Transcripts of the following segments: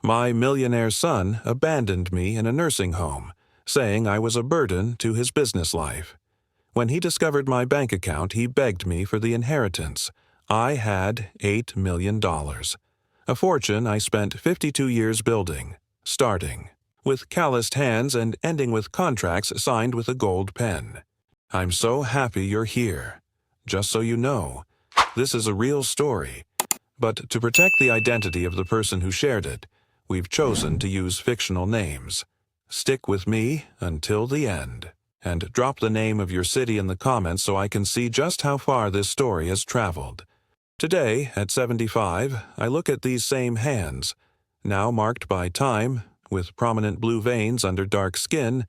My millionaire son abandoned me in a nursing home, saying I was a burden to his business life. When he discovered my bank account, he begged me for the inheritance. I had $8 million. A fortune I spent 52 years building, starting with calloused hands and ending with contracts signed with a gold pen. I'm so happy you're here. Just so you know, this is a real story. But to protect the identity of the person who shared it, we've chosen to use fictional names. Stick with me until the end. And drop the name of your city in the comments so I can see just how far this story has traveled. Today, at 75, I look at these same hands, now marked by time, with prominent blue veins under dark skin,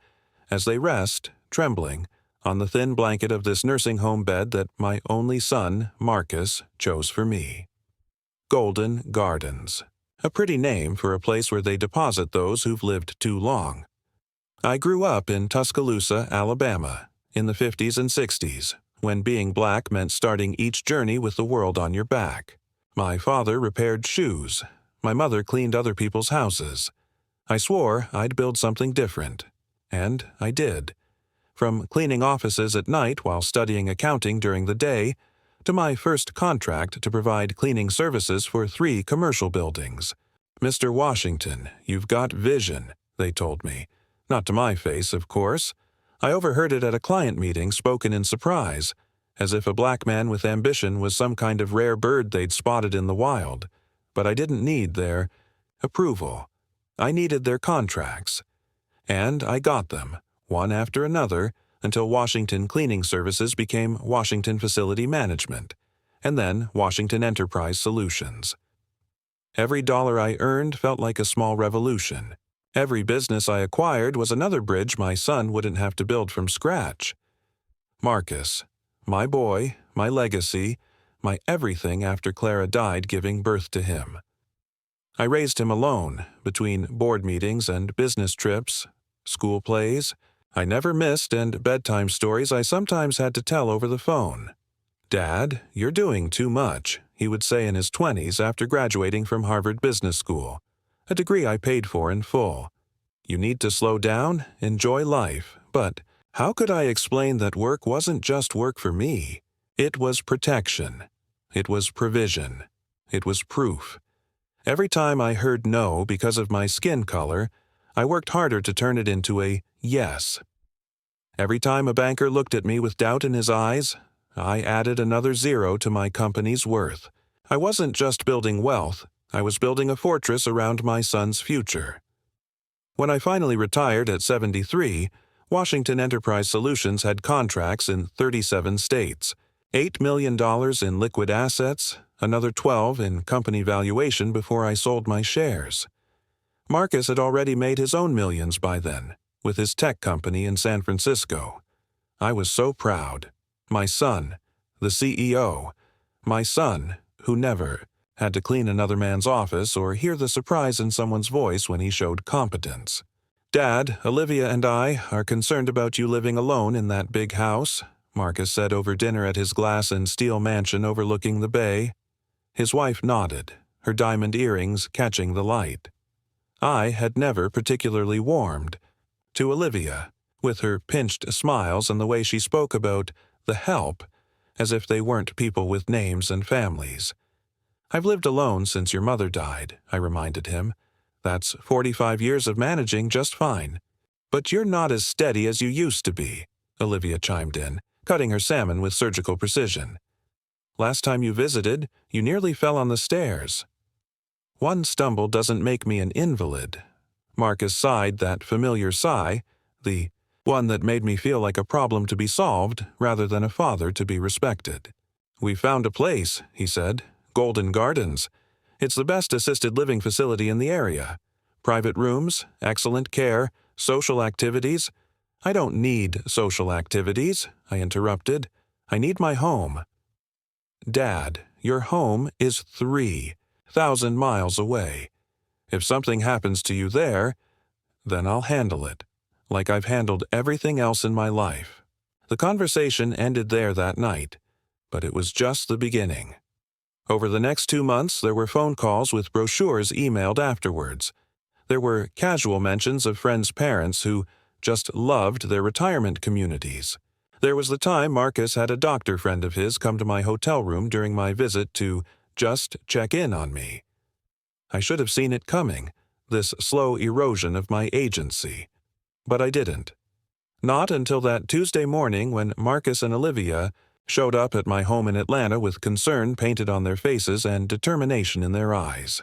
as they rest, trembling, on the thin blanket of this nursing home bed that my only son, Marcus, chose for me. Golden Gardens. A pretty name for a place where they deposit those who've lived too long. I grew up in Tuscaloosa, Alabama, in the 50s and 60s, when being black meant starting each journey with the world on your back. My father repaired shoes. My mother cleaned other people's houses. I swore I'd build something different. And I did. From cleaning offices at night while studying accounting during the day, to my first contract to provide cleaning services for 3 commercial buildings. Mr. Washington, you've got vision, they told me. Not to my face, of course. I overheard it at a client meeting spoken in surprise, as if a black man with ambition was some kind of rare bird they'd spotted in the wild. But I didn't need their approval. I needed their contracts. And I got them, one after another, until Washington Cleaning Services became Washington Facility Management, and then Washington Enterprise Solutions. Every dollar I earned felt like a small revolution. Every business I acquired was another bridge my son wouldn't have to build from scratch. Marcus, my boy, my legacy, my everything after Clara died giving birth to him. I raised him alone, between board meetings and business trips, school plays. I never missed, and bedtime stories I sometimes had to tell over the phone. "Dad, you're doing too much," he would say in his 20s after graduating from Harvard Business School, a degree I paid for in full. "You need to slow down, enjoy life." But how could I explain that work wasn't just work for me? It was protection. It was provision. It was proof. Every time I heard no because of my skin color, I worked harder to turn it into a yes. Every time a banker looked at me with doubt in his eyes, I added another 0 to my company's worth. I wasn't just building wealth, I was building a fortress around my son's future. When I finally retired at 73, Washington Enterprise Solutions had contracts in 37 states, $8 million in liquid assets, another 12 in company valuation before I sold my shares. Marcus had already made his own millions by then, with his tech company in San Francisco. I was so proud. My son, the CEO, my son, who never had to clean another man's office or hear the surprise in someone's voice when he showed competence. "Dad, Olivia and I are concerned about you living alone in that big house," Marcus said over dinner at his glass and steel mansion overlooking the bay. His wife nodded, her diamond earrings catching the light. I had never particularly warmed to Olivia, with her pinched smiles and the way she spoke about the help, as if they weren't people with names and families. "I've lived alone since your mother died," I reminded him. "That's 45 years of managing just fine." "But you're not as steady as you used to be," Olivia chimed in, cutting her salmon with surgical precision. "Last time you visited, you nearly fell on the stairs." "One stumble doesn't make me an invalid." Marcus sighed that familiar sigh, the one that made me feel like a problem to be solved rather than a father to be respected. "We found a place," he said, "Golden Gardens. It's the best assisted living facility in the area. Private rooms, excellent care, social activities." "I don't need social activities," I interrupted. "I need my home." "Dad, your home is 3,000 miles away. If something happens to you there, then I'll handle it, like I've handled everything else in my life." The conversation ended there that night, but it was just the beginning. Over the next 2 months, there were phone calls with brochures emailed afterwards, There were casual mentions of friends' parents who just loved their retirement communities. There was the time Marcus had a doctor friend of his come to my hotel room during my visit to just check in on me. I should have seen it coming, this slow erosion of my agency. But I didn't. Not until that Tuesday morning when Marcus and Olivia showed up at my home in Atlanta with concern painted on their faces and determination in their eyes.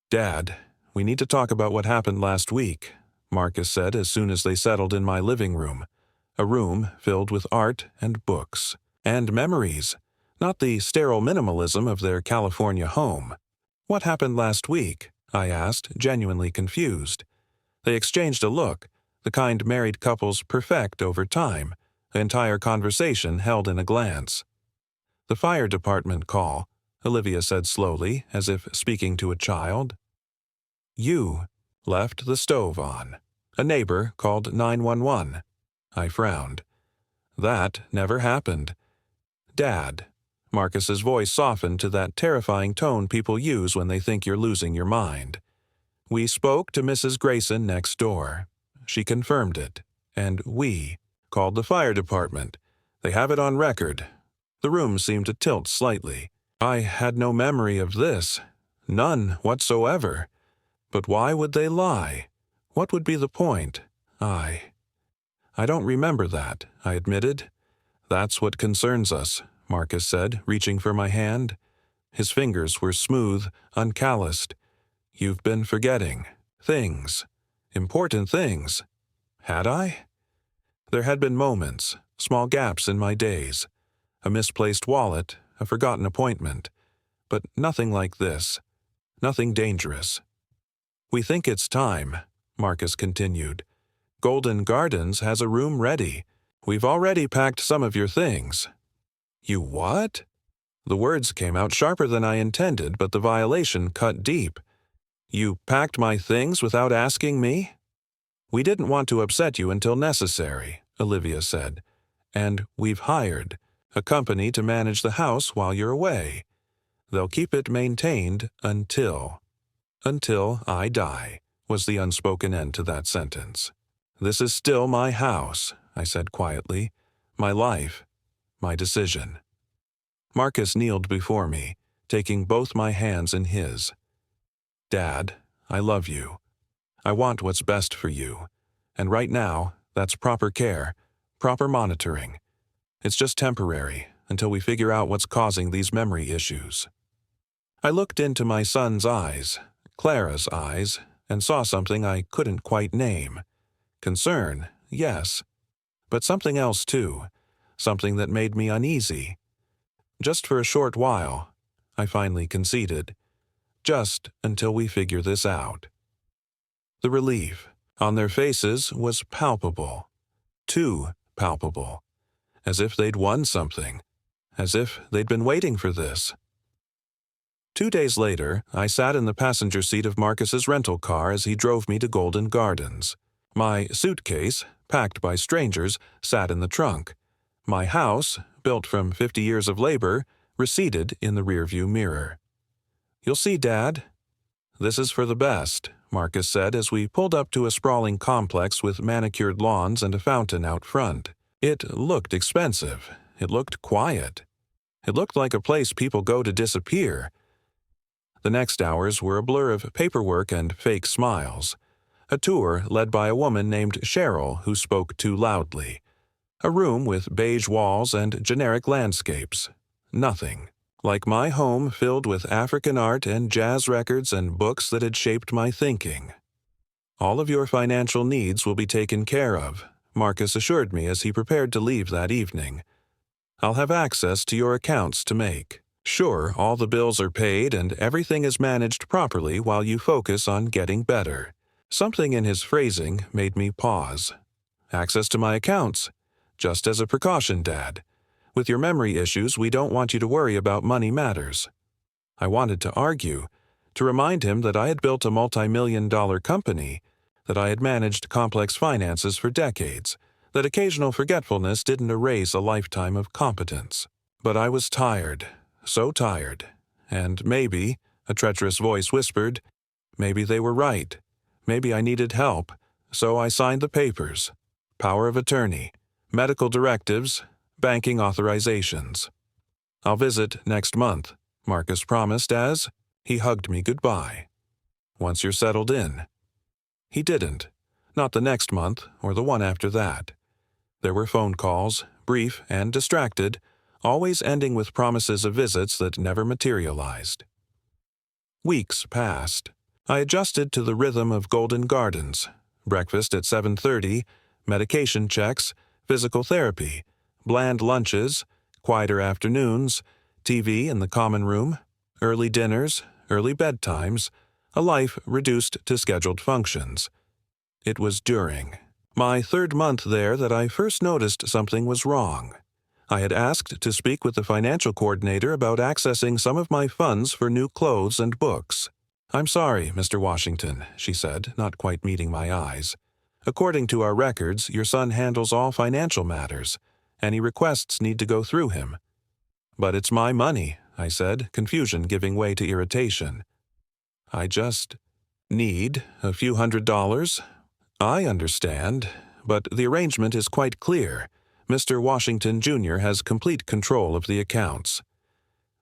"Dad, we need to talk about what happened last week," Marcus said as soon as they settled in my living room, a room filled with art and books, and memories, not the sterile minimalism of their California home. "What happened last week?" I asked, genuinely confused. They exchanged a look, the kind married couples perfect over time, an entire conversation held in a glance. "The fire department call," Olivia said slowly, as if speaking to a child. "You left the stove on. A neighbor called 911. I frowned. "That never happened." "Dad." Marcus's voice softened to that terrifying tone people use when they think you're losing your mind. "We spoke to Mrs. Grayson next door. She confirmed it. And we called the fire department. They have it on record." The room seemed to tilt slightly. I had no memory of this. None whatsoever. But why would they lie? What would be the point? I don't remember that, I admitted. "That's what concerns us," Marcus said, reaching for my hand. His fingers were smooth, uncalloused. "You've been forgetting. Things. Important things." Had I? There had been moments, small gaps in my days. A misplaced wallet, a forgotten appointment. But nothing like this. Nothing dangerous. "We think it's time," Marcus continued. "Golden Gardens has a room ready. We've already packed some of your things." "You what?" The words came out sharper than I intended, but the violation cut deep. "You packed my things without asking me?" "We didn't want to upset you until necessary," Olivia said. "And we've hired a company to manage the house while you're away. They'll keep it maintained until I die," was the unspoken end to that sentence. "This is still my house," I said quietly. "My life, my decision." Marcus kneeled before me, taking both my hands in his. "Dad, I love you. I want what's best for you. And right now, that's proper care, proper monitoring. It's just temporary, until we figure out what's causing these memory issues." I looked into my son's eyes, Clara's eyes, and saw something I couldn't quite name. Concern, yes. But something else too, something that made me uneasy. "Just for a short while," I finally conceded. "Just until we figure this out." The relief on their faces was palpable. Too palpable. As if they'd won something. As if they'd been waiting for this. 2 days later, I sat in the passenger seat of Marcus's rental car as he drove me to Golden Gardens. My suitcase, packed by strangers, sat in the trunk. My house, built from 50 years of labor, receded in the rearview mirror. "You'll see, Dad. This is for the best," Marcus said as we pulled up to a sprawling complex with manicured lawns and a fountain out front. It looked expensive. It looked quiet. It looked like a place people go to disappear. The next hours were a blur of paperwork and fake smiles. A tour led by a woman named Cheryl who spoke too loudly. A room with beige walls and generic landscapes. Nothing. Like my home filled with African art and jazz records and books that had shaped my thinking. "All of your financial needs will be taken care of," Marcus assured me as he prepared to leave that evening. "I'll have access to your accounts to make sure all the bills are paid and everything is managed properly while you focus on getting better." Something in his phrasing made me pause. "Access to my accounts? Just as a precaution, Dad. With your memory issues, we don't want you to worry about money matters." I wanted to argue, to remind him that I had built a multi-million-dollar company, that I had managed complex finances for decades, that occasional forgetfulness didn't erase a lifetime of competence. But I was tired, so tired, and maybe, a treacherous voice whispered, maybe they were right. maybe I needed help, so I signed the papers. Power of attorney, medical directives, banking authorizations. I'll visit next month, Marcus promised as he hugged me goodbye. Once you're settled in. He didn't. Not the next month or the one after that. There were phone calls, brief and distracted, always ending with promises of visits that never materialized. Weeks passed. I adjusted to the rhythm of Golden Gardens. Breakfast at 7:30, medication checks, physical therapy, bland lunches, quieter afternoons, TV in the common room, early dinners, early bedtimes, a life reduced to scheduled functions. It was during my third month there that I first noticed something was wrong. I had asked to speak with the financial coordinator about accessing some of my funds for new clothes and books. "I'm sorry, Mr. Washington," she said, not quite meeting my eyes. "According to our records, your son handles all financial matters. Any requests need to go through him." "But it's my money," I said, confusion giving way to irritation. "I just need a few $100s. I understand, but the arrangement is quite clear. Mr. Washington, Jr. has complete control of the accounts."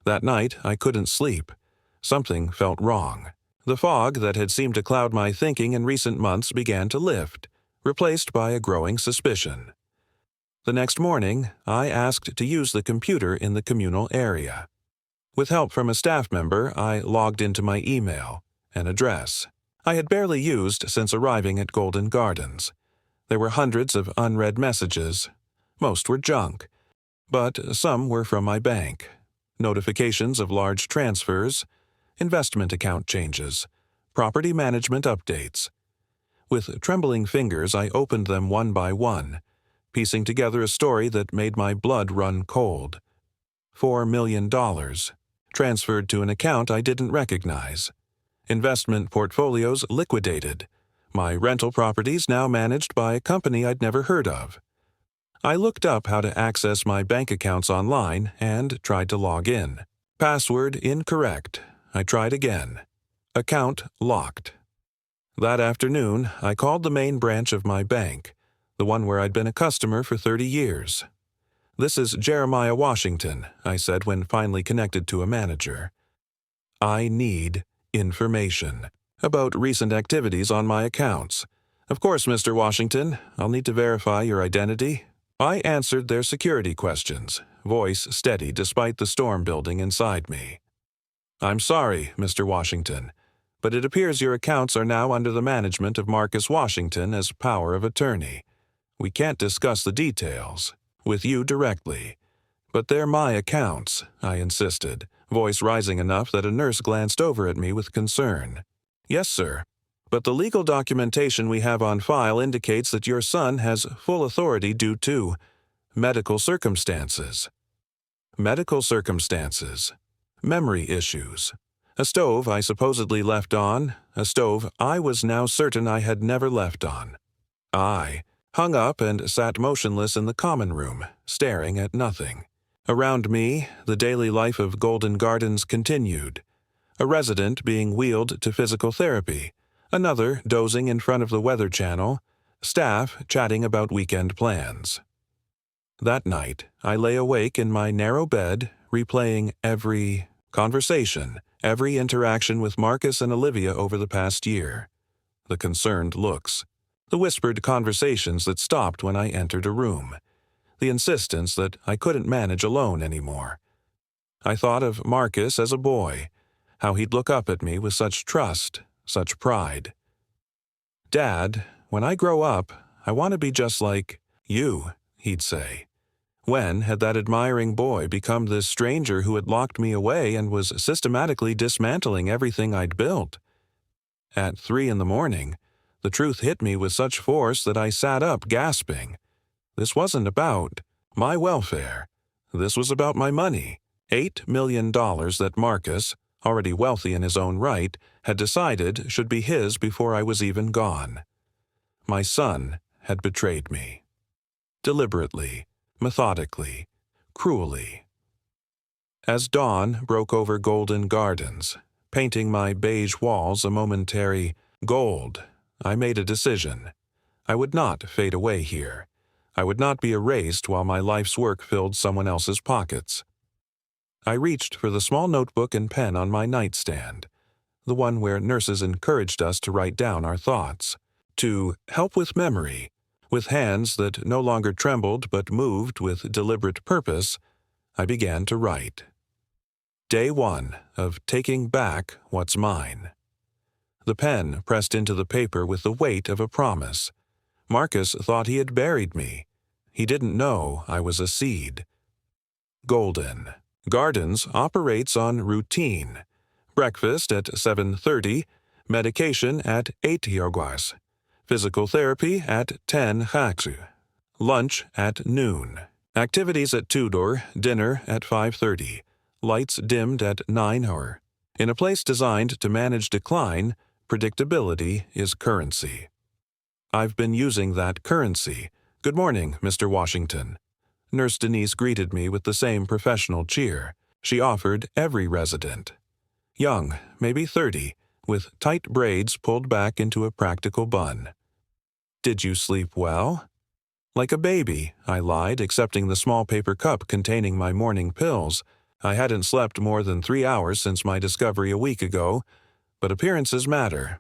That night, I couldn't sleep. Something felt wrong. The fog that had seemed to cloud my thinking in recent months began to lift, replaced by a growing suspicion. The next morning, I asked to use the computer in the communal area. With help from a staff member, I logged into my email, an address I had barely used since arriving at Golden Gardens. There were hundreds of unread messages. Most were junk, but some were from my bank. Notifications of large transfers, investment account changes, property management updates. With trembling fingers, I opened them one by one, piecing together a story that made my blood run cold. $4 million, transferred to an account I didn't recognize. Investment portfolios liquidated. My rental properties now managed by a company I'd never heard of. I looked up how to access my bank accounts online and tried to log in. Password incorrect. I tried again. Account locked. That afternoon, I called the main branch of my bank, the one where I'd been a customer for 30 years. "This is Jeremiah Washington," I said when finally connected to a manager. "I need information about recent activities on my accounts. Of course, Mr. Washington, I'll need to verify your identity." I answered their security questions, voice steady despite the storm building inside me. "I'm sorry, Mr. Washington, but it appears your accounts are now under the management of Marcus Washington as power of attorney. We can't discuss the details with you directly. But they're my accounts," I insisted, voice rising enough that a nurse glanced over at me with concern. "Yes, sir. But the legal documentation we have on file indicates that your son has full authority due to medical circumstances." Medical circumstances. Memory issues. A stove I supposedly left on, a stove I was now certain I had never left on. I hung up and sat motionless in the common room, staring at nothing. Around me, the daily life of Golden Gardens continued. A resident being wheeled to physical therapy, another dozing in front of the Weather Channel, staff chatting about weekend plans. That night, I lay awake in my narrow bed, replaying every conversation, every interaction with Marcus and Olivia over the past year. The concerned looks, the whispered conversations that stopped when I entered a room, the insistence that I couldn't manage alone anymore. I thought of Marcus as a boy, how he'd look up at me with such trust, such pride. "Dad, when I grow up, I want to be just like you," he'd say. When had that admiring boy become this stranger who had locked me away and was systematically dismantling everything I'd built? At 3 a.m, the truth hit me with such force that I sat up gasping. This wasn't about my welfare. This was about my money. $8 million that Marcus, already wealthy in his own right, had decided should be his before I was even gone. My son had betrayed me. Deliberately, methodically, cruelly. As dawn broke over Golden Gardens, painting my beige walls a momentary gold, I made a decision. I would not fade away here. I would not be erased while my life's work filled someone else's pockets. I reached for the small notebook and pen on my nightstand, the one where nurses encouraged us to write down our thoughts, to help with memory. With hands that no longer trembled but moved with deliberate purpose, I began to write. Day 1 of taking back what's mine. The pen pressed into the paper with the weight of a promise. Marcus thought he had buried me. He didn't know I was a seed. Golden. Gardens operates on routine. Breakfast at 7:30, medication at 8 yoguas, physical therapy at 10 haksu, lunch at noon, activities at Tudor, dinner at 5:30, lights dimmed at 9 hour. In a place designed to manage decline, predictability is currency. I've been using that currency. Good morning, Mr. Washington. Nurse Denise greeted me with the same professional cheer. She offered every resident. Young, maybe 30, with tight braids pulled back into a practical bun. Did you sleep well? Like a baby, I lied, accepting the small paper cup containing my morning pills. I hadn't slept more than 3 hours since my discovery a week ago, but appearances matter.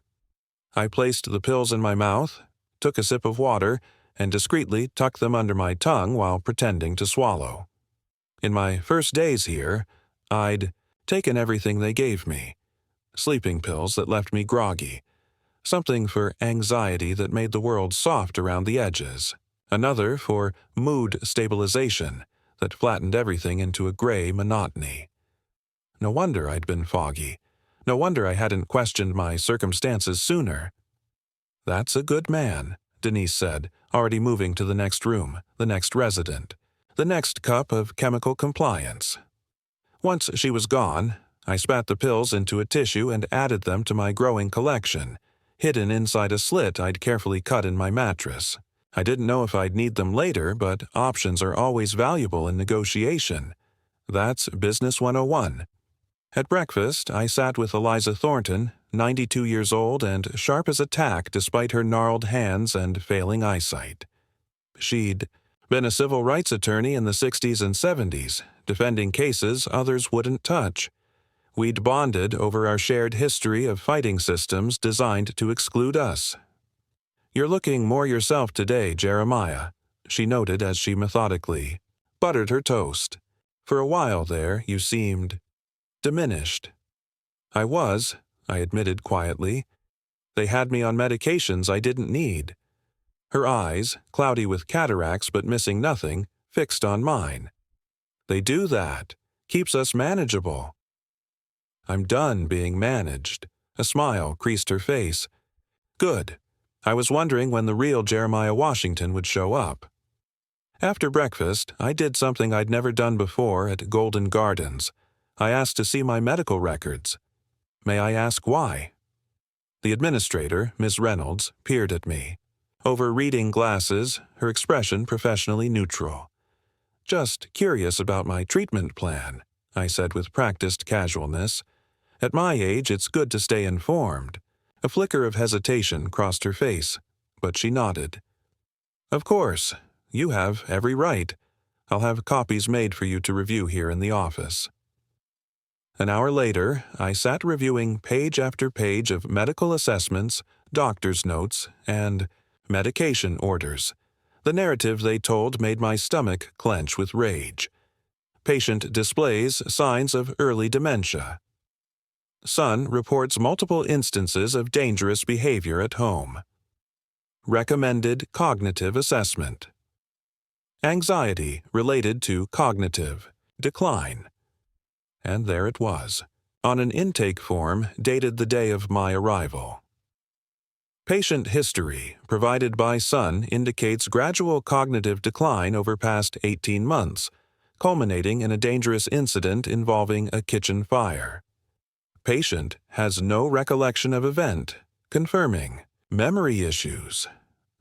I placed the pills in my mouth, took a sip of water, and discreetly tucked them under my tongue while pretending to swallow. In my first days here, I'd taken everything they gave me. Sleeping pills that left me groggy. Something for anxiety that made the world soft around the edges. Another for mood stabilization that flattened everything into a gray monotony. No wonder I'd been foggy. No wonder I hadn't questioned my circumstances sooner. That's a good man, Denise said, already moving to the next room, the next resident, the next cup of chemical compliance. Once she was gone, I spat the pills into a tissue and added them to my growing collection, hidden inside a slit I'd carefully cut in my mattress. I didn't know if I'd need them later, but options are always valuable in negotiation. That's Business 101. At breakfast, I sat with Eliza Thornton, 92 years old and sharp as a tack despite her gnarled hands and failing eyesight. She'd been a civil rights attorney in the 60s and 70s, defending cases others wouldn't touch. We'd bonded over our shared history of fighting systems designed to exclude us. You're looking more yourself today, Jeremiah, she noted as she methodically buttered her toast. For a while there, you seemed diminished. I was, I admitted quietly. They had me on medications I didn't need. Her eyes, cloudy with cataracts but missing nothing, fixed on mine. They do that. Keeps us manageable. I'm done being managed. A smile creased her face. Good. I was wondering when the real Jeremiah Washington would show up. After breakfast, I did something I'd never done before at Golden Gardens. I asked to see my medical records. May I ask why? The administrator, Miss Reynolds, peered at me. Over reading glasses, her expression professionally neutral. Just curious about my treatment plan, I said with practiced casualness. At my age, it's good to stay informed. A flicker of hesitation crossed her face, but she nodded. Of course, you have every right. I'll have copies made for you to review here in the office. An hour later, I sat reviewing page after page of medical assessments, doctor's notes, and medication orders. The narrative they told made my stomach clench with rage. Patient displays signs of early dementia. Son reports multiple instances of dangerous behavior at home. Recommended cognitive assessment. Anxiety related to cognitive decline. And there it was, on an intake form dated the day of my arrival. Patient history provided by Son indicates gradual cognitive decline over past 18 months, culminating in a dangerous incident involving a kitchen fire. Patient has no recollection of event, confirming memory issues,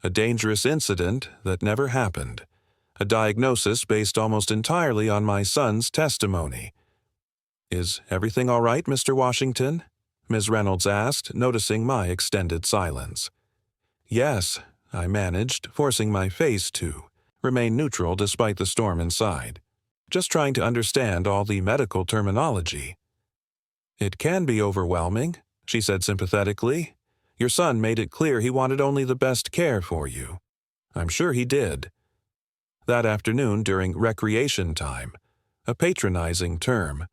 a dangerous incident that never happened, a diagnosis based almost entirely on my son's testimony. Is everything all right, Mr. Washington? Ms. Reynolds asked, noticing my extended silence. Yes, I managed, forcing my face to remain neutral despite the storm inside, just trying to understand all the medical terminology. It can be overwhelming, she said sympathetically. Your son made it clear he wanted only the best care for you. I'm sure he did. That afternoon during recreation time, a patronizing term,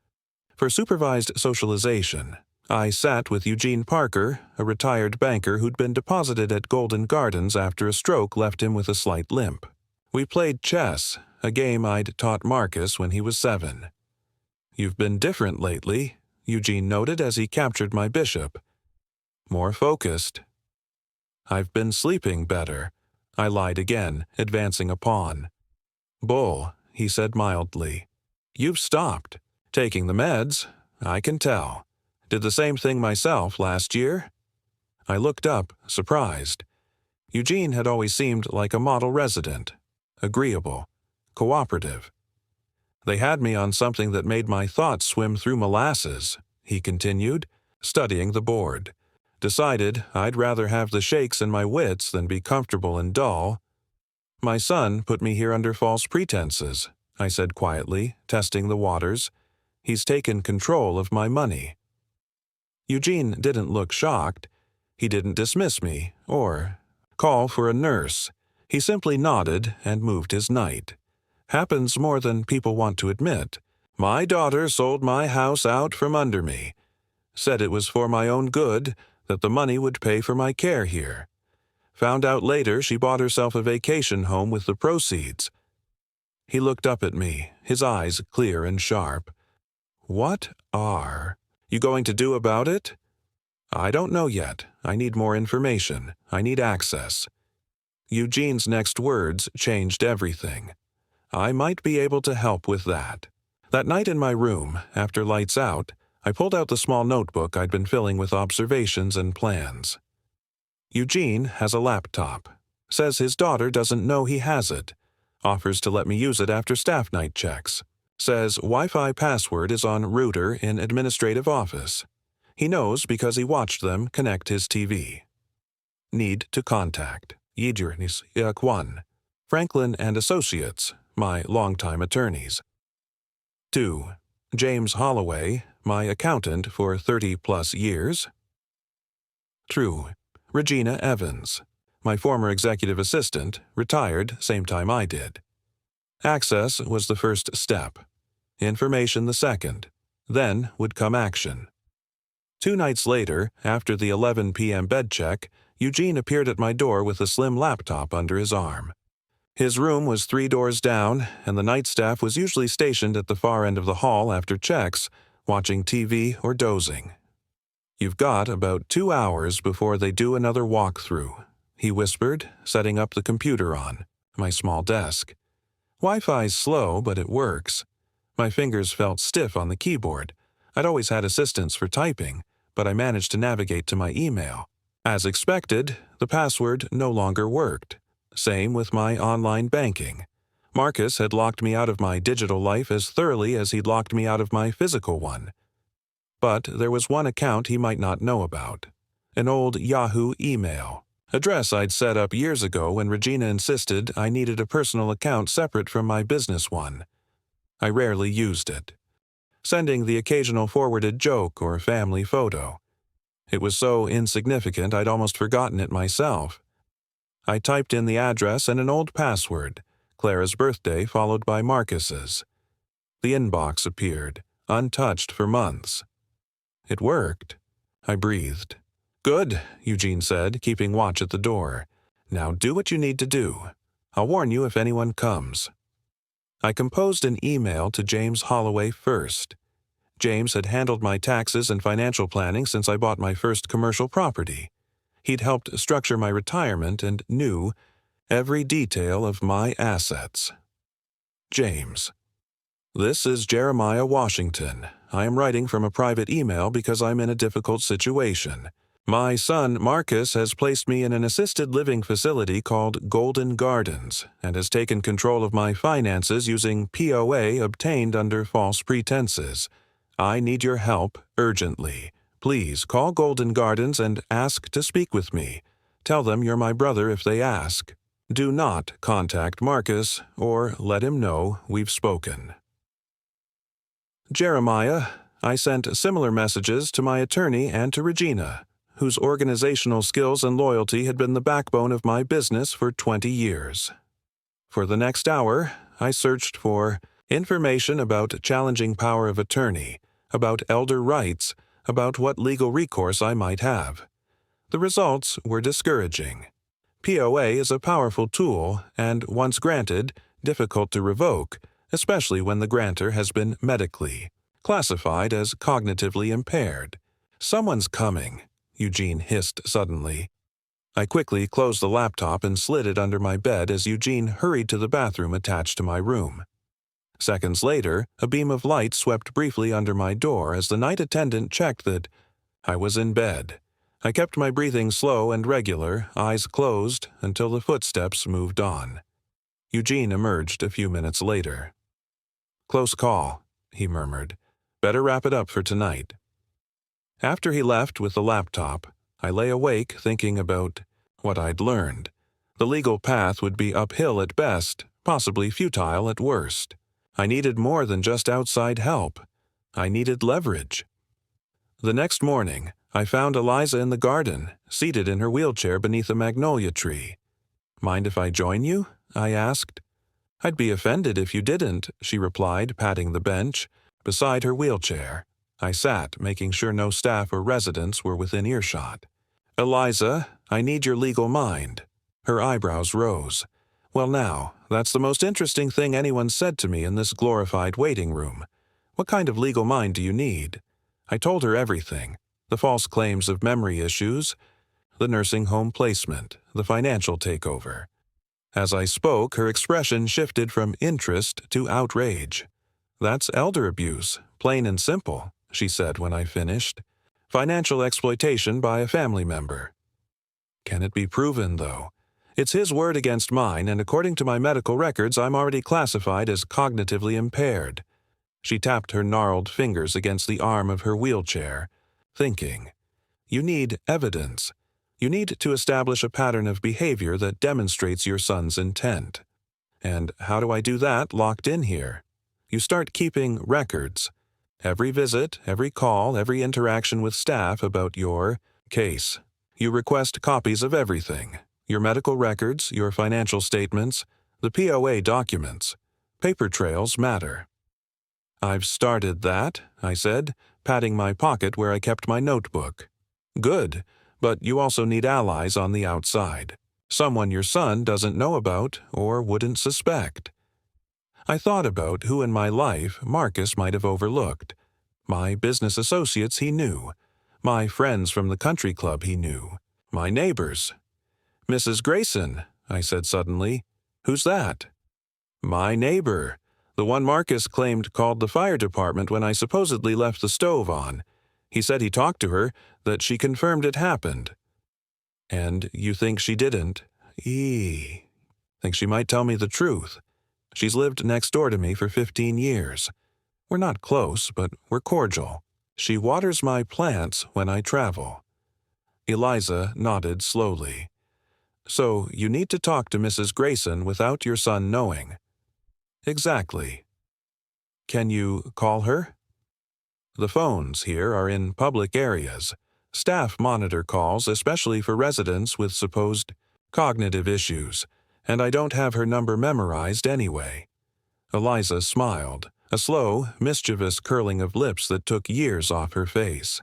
for supervised socialization, I sat with Eugene Parker, a retired banker who'd been deposited at Golden Gardens after a stroke left him with a slight limp. We played chess, a game I'd taught Marcus when he was 7. You've been different lately, Eugene noted as he captured my bishop. More focused. I've been sleeping better, I lied again, advancing a pawn. Bull, he said mildly. You've stopped. Taking the meds, I can tell. Did the same thing myself last year. I looked up, surprised. Eugene had always seemed like a model resident. Agreeable. Cooperative. They had me on something that made my thoughts swim through molasses, he continued, studying the board. Decided I'd rather have the shakes in my wits than be comfortable and dull. My son put me here under false pretenses, I said quietly, testing the waters. He's taken control of my money. Eugene didn't look shocked. He didn't dismiss me or call for a nurse. He simply nodded and moved his knight. Happens more than people want to admit. My daughter sold my house out from under me. Said it was for my own good, that the money would pay for my care here. Found out later she bought herself a vacation home with the proceeds. He looked up at me, his eyes clear and sharp. What are you going to do about it? I don't know yet. I need more information. I need access. Eugene's next words changed everything. I might be able to help with that. That night in my room, after lights out, I pulled out the small notebook I'd been filling with observations and plans. Eugene has a laptop. Says his daughter doesn't know he has it. Offers to let me use it after staff night checks. Says Wi-Fi password is on router in administrative office. He knows because he watched them connect his TV. Need to contact. Yidurnis Yakwan. Franklin and Associates, my longtime attorneys. 2. James Holloway, my accountant for 30-plus years. True. Regina Evans, my former executive assistant, retired same time I did. Access was the first step. Information the second. Then would come action. 2 nights later, after the 11 p.m. bed check, Eugene appeared at my door with a slim laptop under his arm. His room was 3 doors down, and the night staff was usually stationed at the far end of the hall after checks, watching TV or dozing. You've got about 2 hours before they do another walkthrough, he whispered, setting up the computer on my small desk. Wi-Fi's slow, but it works. My fingers felt stiff on the keyboard. I'd always had assistance for typing, but I managed to navigate to my email. As expected, the password no longer worked. Same with my online banking. Marcus had locked me out of my digital life as thoroughly as he'd locked me out of my physical one. But there was one account he might not know about. An old Yahoo email. Address I'd set up years ago when Regina insisted I needed a personal account separate from my business one. I rarely used it. Sending the occasional forwarded joke or family photo. It was so insignificant I'd almost forgotten it myself. I typed in the address and an old password, Clara's birthday followed by Marcus's. The inbox appeared, untouched for months. It worked. I breathed. Good, Eugene said, keeping watch at the door. Now do what you need to do. I'll warn you if anyone comes. I composed an email to James Holloway first. James had handled my taxes and financial planning since I bought my first commercial property. He'd helped structure my retirement and knew every detail of my assets. James. This is Jeremiah Washington. I am writing from a private email because I'm in a difficult situation. My son Marcus has placed me in an assisted living facility called Golden Gardens and has taken control of my finances using POA obtained under false pretenses. I need your help urgently. Please call Golden Gardens and ask to speak with me. Tell them you're my brother if they ask. Do not contact Marcus or let him know we've spoken. Jeremiah, I sent similar messages to my attorney and to Regina, whose organizational skills and loyalty had been the backbone of my business for 20 years. For the next hour, I searched for information about challenging power of attorney, about elder rights, about what legal recourse I might have. The results were discouraging. POA is a powerful tool and, once granted, difficult to revoke, especially when the grantor has been medically classified as cognitively impaired. Someone's coming, Eugene hissed suddenly. I quickly closed the laptop and slid it under my bed as Eugene hurried to the bathroom attached to my room. Seconds later, a beam of light swept briefly under my door as the night attendant checked that I was in bed. I kept my breathing slow and regular, eyes closed, until the footsteps moved on. Eugene emerged a few minutes later. "Close call," he murmured. "Better wrap it up for tonight." After he left with the laptop, I lay awake thinking about what I'd learned. The legal path would be uphill at best, possibly futile at worst. I needed more than just outside help. I needed leverage. The next morning, I found Eliza in the garden, seated in her wheelchair beneath a magnolia tree. "Mind if I join you?" I asked. "I'd be offended if you didn't," she replied, patting the bench beside her wheelchair. I sat, making sure no staff or residents were within earshot. "Eliza, I need your legal mind." Her eyebrows rose. "Well now, that's the most interesting thing anyone said to me in this glorified waiting room. What kind of legal mind do you need?" I told her everything. The false claims of memory issues, the nursing home placement, the financial takeover. As I spoke, her expression shifted from interest to outrage. "That's elder abuse, plain and simple," she said when I finished. "Financial exploitation by a family member." "Can it be proven, though? It's his word against mine, and according to my medical records, I'm already classified as cognitively impaired." She tapped her gnarled fingers against the arm of her wheelchair, thinking. "You need evidence. You need to establish a pattern of behavior that demonstrates your son's intent. And how do I do that locked in here? You start keeping records. Every visit, every call, every interaction with staff about your case. You request copies of everything. Your medical records, your financial statements, the POA documents. Paper trails matter." "I've started that," I said, patting my pocket where I kept my notebook. "Good, but you also need allies on the outside. Someone your son doesn't know about or wouldn't suspect." I thought about who in my life Marcus might have overlooked. My business associates he knew. My friends from the country club he knew. My neighbors. "Mrs. Grayson," I said suddenly. "Who's that?" "My neighbor. The one Marcus claimed called the fire department when I supposedly left the stove on. He said he talked to her, that she confirmed it happened." "And you think she didn't?" "Think she might tell me the truth. She's lived next door to me for 15 years. We're not close, but we're cordial. She waters my plants when I travel." Eliza nodded slowly. "So you need to talk to Mrs. Grayson without your son knowing." "Exactly." "Can you call her?" "The phones here are in public areas. Staff monitor calls, especially for residents with supposed cognitive issues, and I don't have her number memorized anyway." Eliza smiled, a slow, mischievous curling of lips that took years off her face.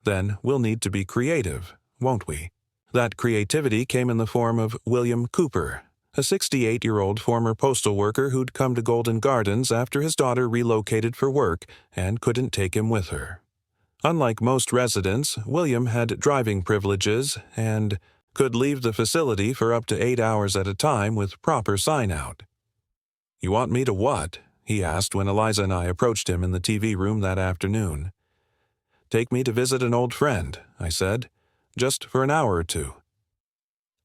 "Then we'll need to be creative, won't we?" That creativity came in the form of William Cooper, a 68-year-old former postal worker who'd come to Golden Gardens after his daughter relocated for work and couldn't take him with her. Unlike most residents, William had driving privileges and could leave the facility for up to 8 hours at a time with proper sign-out. "You want me to what?" he asked when Eliza and I approached him in the TV room that afternoon. "Take me to visit an old friend," I said, "just for an hour or two."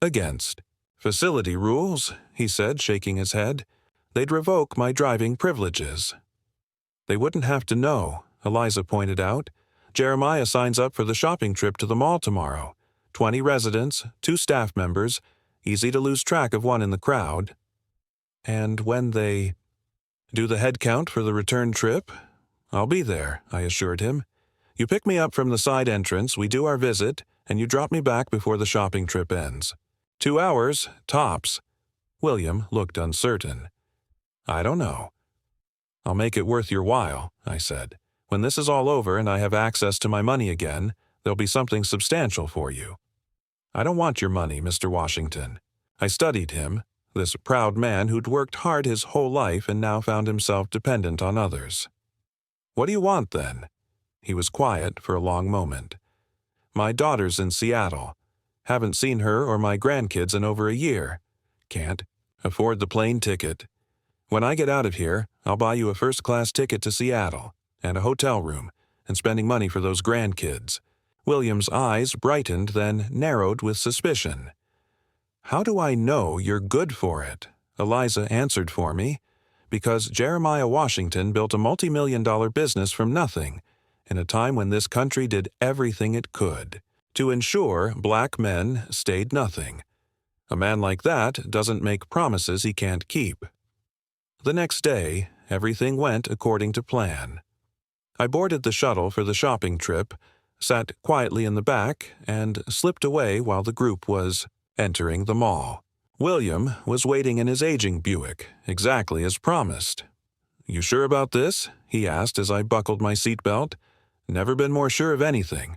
"Against facility rules," he said, shaking his head. "They'd revoke my driving privileges." "They wouldn't have to know," Eliza pointed out. "Jeremiah signs up for the shopping trip to the mall tomorrow. 20 residents, 2 staff members, easy to lose track of one in the crowd. And when they do the head count for the return trip, I'll be there, I assured him. You pick me up from the side entrance, we do our visit, and you drop me back before the shopping trip ends. 2 hours, tops. William looked uncertain. I don't know. I'll make it worth your while, I said. When this is all over and I have access to my money again, there'll be something substantial for you. I don't want your money, Mr. Washington. I studied him, this proud man who'd worked hard his whole life and now found himself dependent on others. What do you want, then? He was quiet for a long moment. My daughter's in Seattle. Haven't seen her or my grandkids in over a year. Can't afford the plane ticket. When I get out of here, I'll buy you a first-class ticket to Seattle, and a hotel room, and spending money for those grandkids. William's eyes brightened, then narrowed with suspicion. How do I know you're good for it? Eliza answered for me. Because Jeremiah Washington built a multi-million-dollar business from nothing, in a time when this country did everything it could to ensure black men stayed nothing. A man like that doesn't make promises he can't keep. The next day, everything went according to plan. I boarded the shuttle for the shopping trip, sat quietly in the back, and slipped away while the group was entering the mall. William was waiting in his aging Buick, exactly as promised. You sure about this? He asked as I buckled my seatbelt. Never been more sure of anything.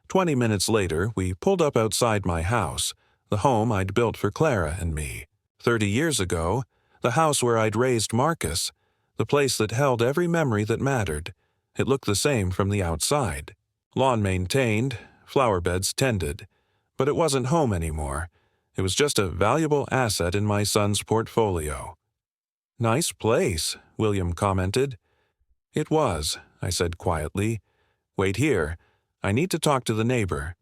20 minutes later, we pulled up outside my house, the home I'd built for Clara and me. 30 years ago, the house where I'd raised Marcus, the place that held every memory that mattered. It looked the same from the outside. Lawn maintained, flower beds tended. But it wasn't home anymore. It was just a valuable asset in my son's portfolio. Nice place, William commented. It was, I said quietly. Wait here. I need to talk to the neighbor.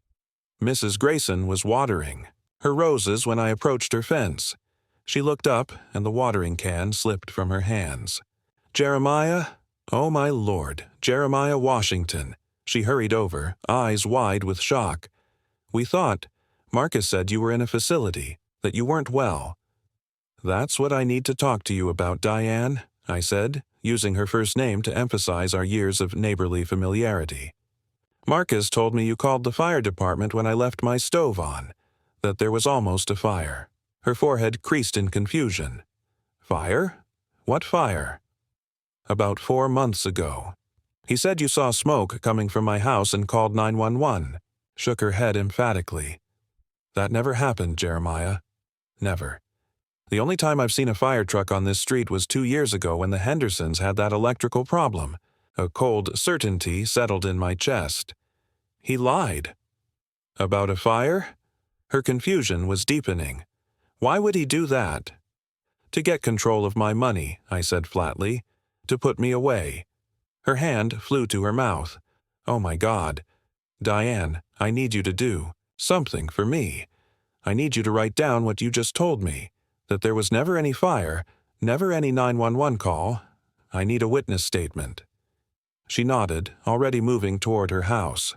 Mrs. Grayson was watering her roses when I approached her fence. She looked up, and the watering can slipped from her hands. Jeremiah? Oh, my Lord, Jeremiah Washington. She hurried over, eyes wide with shock. We thought, Marcus said you were in a facility, that you weren't well. That's what I need to talk to you about, Diane, I said, using her first name to emphasize our years of neighborly familiarity. Marcus told me you called the fire department when I left my stove on, that there was almost a fire. Her forehead creased in confusion. Fire? What fire? About 4 months ago. He said you saw smoke coming from my house and called 911. Shook her head emphatically. That never happened, Jeremiah. Never. The only time I've seen a fire truck on this street was 2 years ago when the Hendersons had that electrical problem. A cold certainty settled in my chest. He lied. About a fire? Her confusion was deepening. Why would he do that? To get control of my money, I said flatly. To put me away. Her hand flew to her mouth. Oh my God. Diane, I need you to do something for me. I need you to write down what you just told me, that there was never any fire, never any 911 call. I need a witness statement. She nodded, already moving toward her house.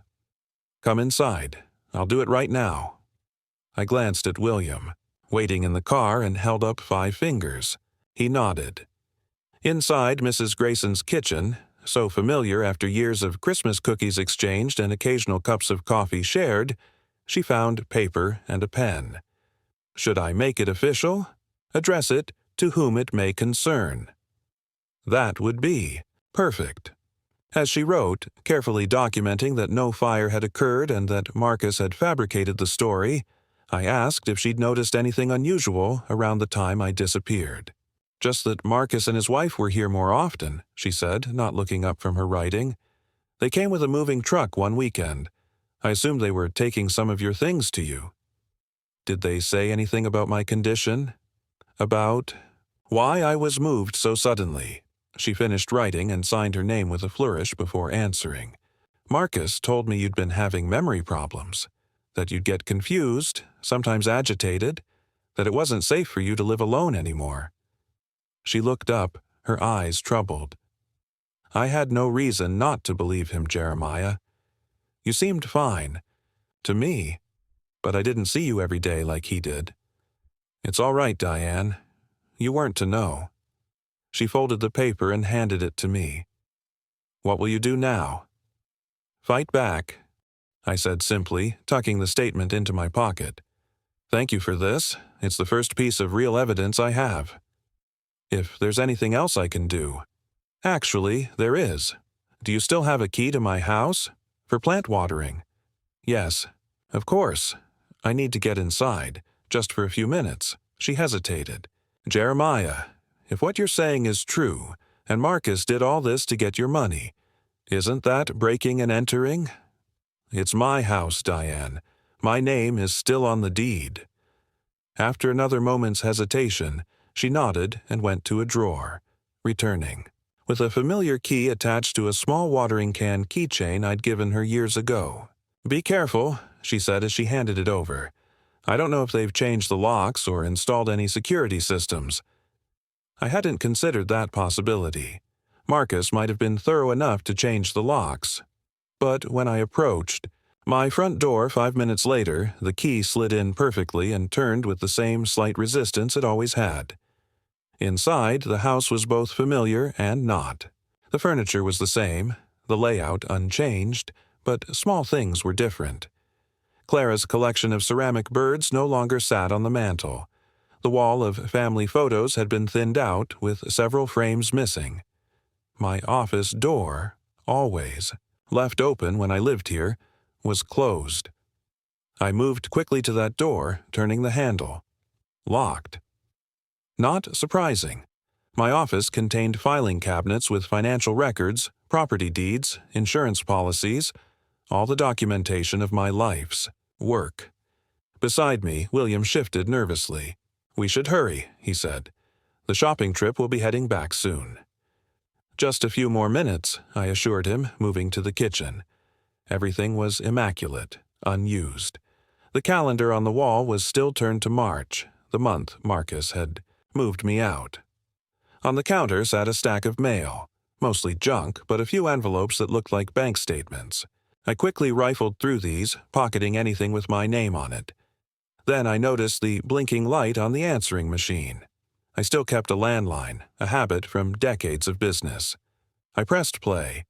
Come inside. I'll do it right now. I glanced at William, waiting in the car, and held up 5 fingers. He nodded. Inside Mrs. Grayson's kitchen, so familiar after years of Christmas cookies exchanged and occasional cups of coffee shared, she found paper and a pen. Should I make it official? Address it to whom it may concern. That would be perfect. As she wrote, carefully documenting that no fire had occurred and that Marcus had fabricated the story, I asked if she'd noticed anything unusual around the time I disappeared. Just that Marcus and his wife were here more often, she said, not looking up from her writing. They came with a moving truck one weekend. I assumed they were taking some of your things to you. Did they say anything about my condition? About why I was moved so suddenly? She finished writing and signed her name with a flourish before answering. Marcus told me you'd been having memory problems, that you'd get confused, sometimes agitated, that it wasn't safe for you to live alone anymore. She looked up, her eyes troubled. I had no reason not to believe him, Jeremiah. You seemed fine. To me. But I didn't see you every day like he did. It's all right, Diane. You weren't to know. She folded the paper and handed it to me. What will you do now? Fight back, I said simply, tucking the statement into my pocket. Thank you for this. It's the first piece of real evidence I have. If there's anything else I can do. Actually, there is. Do you still have a key to my house? For plant watering? Yes. Of course. I need to get inside, just for a few minutes. She hesitated. Jeremiah, if what you're saying is true, and Marcus did all this to get your money, isn't that breaking and entering? It's my house, Diane. My name is still on the deed. After another moment's hesitation, she nodded and went to a drawer, returning, with a familiar key attached to a small watering can keychain I'd given her years ago. Be careful, she said as she handed it over. I don't know if they've changed the locks or installed any security systems. I hadn't considered that possibility. Marcus might have been thorough enough to change the locks. But when I approached my front door 5 minutes later, the key slid in perfectly and turned with the same slight resistance it always had. Inside, the house was both familiar and not. The furniture was the same, the layout unchanged, but small things were different. Clara's collection of ceramic birds no longer sat on the mantel. The wall of family photos had been thinned out, with several frames missing. My office door, always left open when I lived here, was closed. I moved quickly to that door, turning the handle. Locked. Not surprising. My office contained filing cabinets with financial records, property deeds, insurance policies, all the documentation of my life's work. Beside me, William shifted nervously. We should hurry, he said. The shopping trip will be heading back soon. Just a few more minutes, I assured him, moving to the kitchen. Everything was immaculate, unused. The calendar on the wall was still turned to March, the month Marcus had moved me out. On the counter sat a stack of mail, mostly junk, but a few envelopes that looked like bank statements. I quickly rifled through these, pocketing anything with my name on it. Then I noticed the blinking light on the answering machine. I still kept a landline, a habit from decades of business. I pressed play.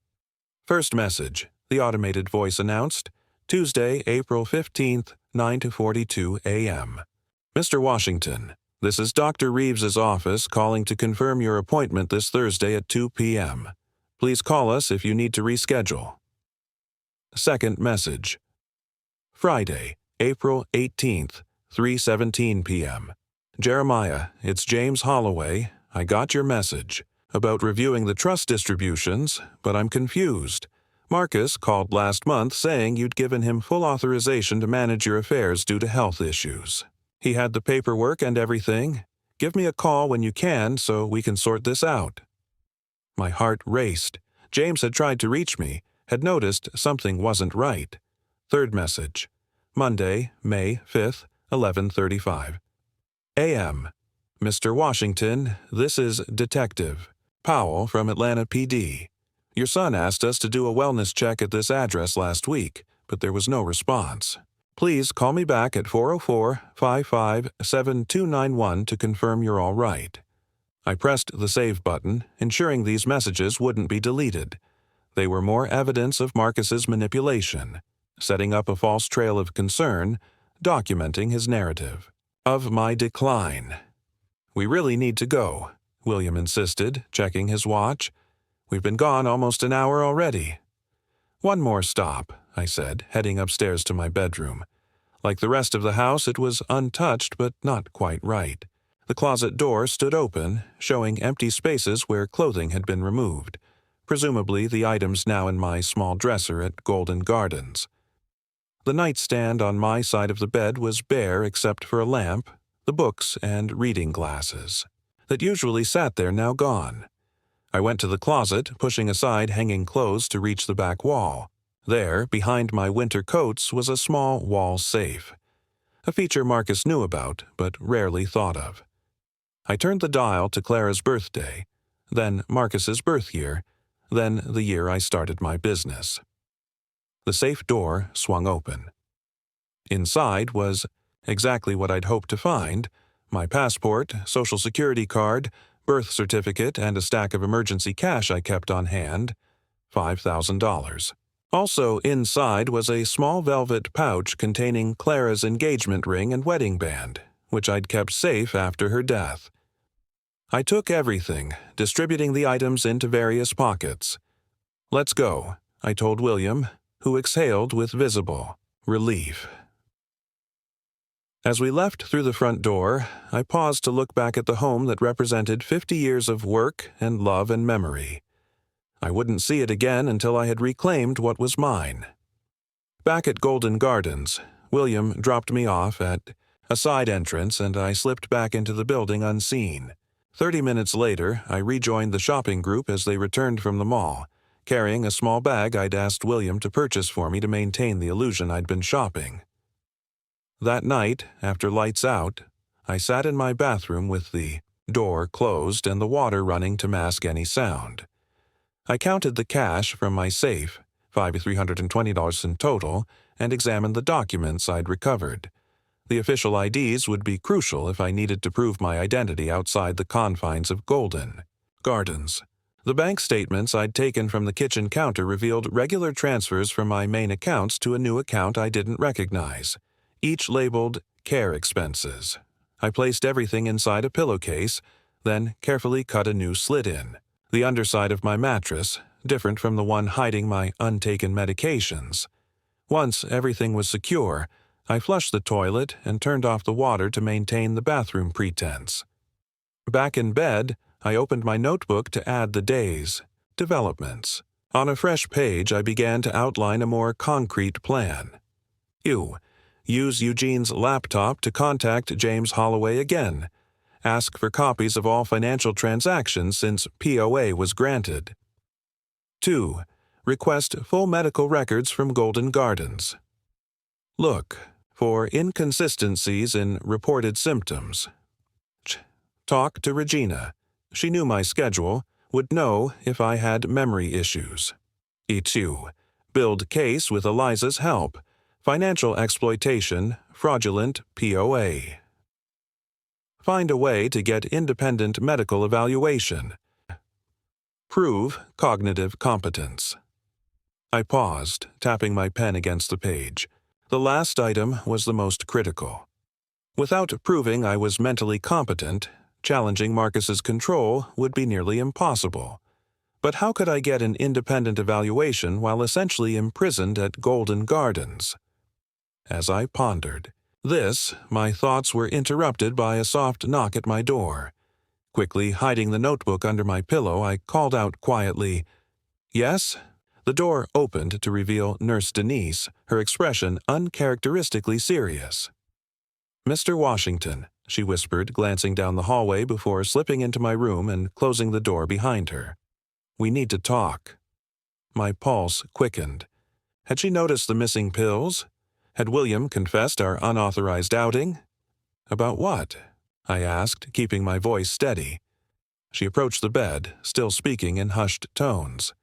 First message, the automated voice announced, Tuesday, April 15th, 9:42 a.m. Mr. Washington, this is Dr. Reeves's office calling to confirm your appointment this Thursday at 2 p.m. Please call us if you need to reschedule. Second message. Friday, April 18th, 3:17 p.m. Jeremiah, it's James Holloway. I got your message about reviewing the trust distributions, but I'm confused. Marcus called last month saying you'd given him full authorization to manage your affairs due to health issues. He had the paperwork and everything. Give me a call when you can so we can sort this out. My heart raced. James had tried to reach me, had noticed something wasn't right. Third message. Monday, May 5th, 11:35 a.m. Mr. Washington, this is Detective Powell from Atlanta PD. Your son asked us to do a wellness check at this address last week, but there was no response. Please call me back at 404-55-7291 to confirm you're all right. I pressed the save button, ensuring these messages wouldn't be deleted. They were more evidence of Marcus's manipulation, setting up a false trail of concern, documenting his narrative. Of my decline. We really need to go, William insisted, checking his watch. We've been gone almost an hour already. One more stop, I said, heading upstairs to my bedroom. Like the rest of the house, it was untouched but not quite right. The closet door stood open, showing empty spaces where clothing had been removed, presumably the items now in my small dresser at Golden Gardens. The nightstand on my side of the bed was bare except for a lamp, the books and reading glasses that usually sat there now gone. I went to the closet, pushing aside hanging clothes to reach the back wall. There, behind my winter coats, was a small wall safe, a feature Marcus knew about but rarely thought of. I turned the dial to Clara's birthday, then Marcus's birth year, then the year I started my business. The safe door swung open. Inside was exactly what I'd hoped to find: my passport, social security card, birth certificate, and a stack of emergency cash I kept on hand, $5,000. Also inside was a small velvet pouch containing Clara's engagement ring and wedding band, which I'd kept safe after her death. I took everything, distributing the items into various pockets. "Let's go," I told William, who exhaled with visible relief. As we left through the front door, I paused to look back at the home that represented 50 years of work and love and memory. I wouldn't see it again until I had reclaimed what was mine. Back at Golden Gardens, William dropped me off at a side entrance and I slipped back into the building unseen. 30 minutes later, I rejoined the shopping group as they returned from the mall, carrying a small bag I'd asked William to purchase for me to maintain the illusion I'd been shopping. That night, after lights out, I sat in my bathroom with the door closed and the water running to mask any sound. I counted the cash from my safe, $320 in total, and examined the documents I'd recovered. The official IDs would be crucial if I needed to prove my identity outside the confines of Golden Gardens. The bank statements I'd taken from the kitchen counter revealed regular transfers from my main accounts to a new account I didn't recognize, each labeled care expenses. I placed everything inside a pillowcase, then carefully cut a new slit in. The underside of my mattress, different from the one hiding my untaken medications. Once everything was secure, I flushed the toilet and turned off the water to maintain the bathroom pretense. Back in bed, I opened my notebook to add the day's developments. On a fresh page, I began to outline a more concrete plan. Use Eugene's laptop to contact James Holloway again. Ask for copies of all financial transactions since POA was granted. 2. Request full medical records from Golden Gardens. Look for inconsistencies in reported symptoms. Talk to Regina. She knew my schedule, would know if I had memory issues. E2. Build case with Eliza's help. Financial exploitation, fraudulent POA. Find a way to get independent medical evaluation. Prove cognitive competence. I paused, tapping my pen against the page. The last item was the most critical. Without proving I was mentally competent, challenging Marcus's control would be nearly impossible. But how could I get an independent evaluation while essentially imprisoned at Golden Gardens? As I pondered this, my thoughts were interrupted by a soft knock at my door. Quickly hiding the notebook under my pillow, I called out quietly, "Yes?" The door opened to reveal Nurse Denise, her expression uncharacteristically serious. "Mr. Washington," she whispered, glancing down the hallway before slipping into my room and closing the door behind her. "We need to talk." My pulse quickened. Had she noticed the missing pills? Had William confessed our unauthorized outing? "About what?" I asked, keeping my voice steady. She approached the bed, still speaking in hushed tones.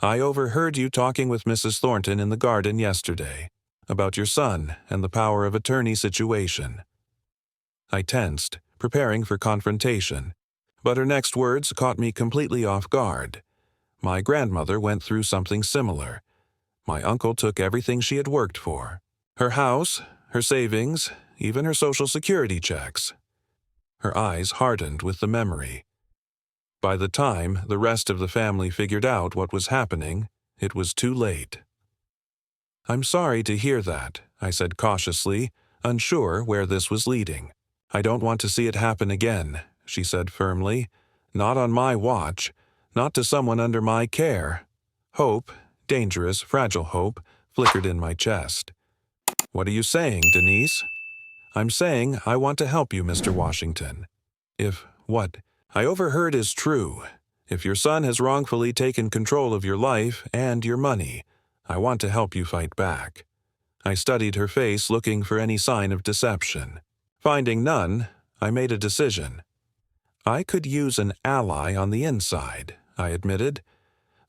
"I overheard you talking with Mrs. Thornton in the garden yesterday, about your son and the power of attorney situation." I tensed, preparing for confrontation, but her next words caught me completely off guard. My grandmother went through something similar. My uncle took everything she had worked for. Her house, her savings, even her Social Security checks. Her eyes hardened with the memory. By the time the rest of the family figured out what was happening, it was too late. "I'm sorry to hear that," I said cautiously, unsure where this was leading. "I don't want to see it happen again," she said firmly. "Not on my watch, not to someone under my care." Hope, dangerous, fragile hope, flickered in my chest. "What are you saying, Denise?" "I'm saying I want to help you, Mr. Washington. If what I overheard is true, if your son has wrongfully taken control of your life and your money, I want to help you fight back." I studied her face, looking for any sign of deception. Finding none, I made a decision. "I could use an ally on the inside," I admitted.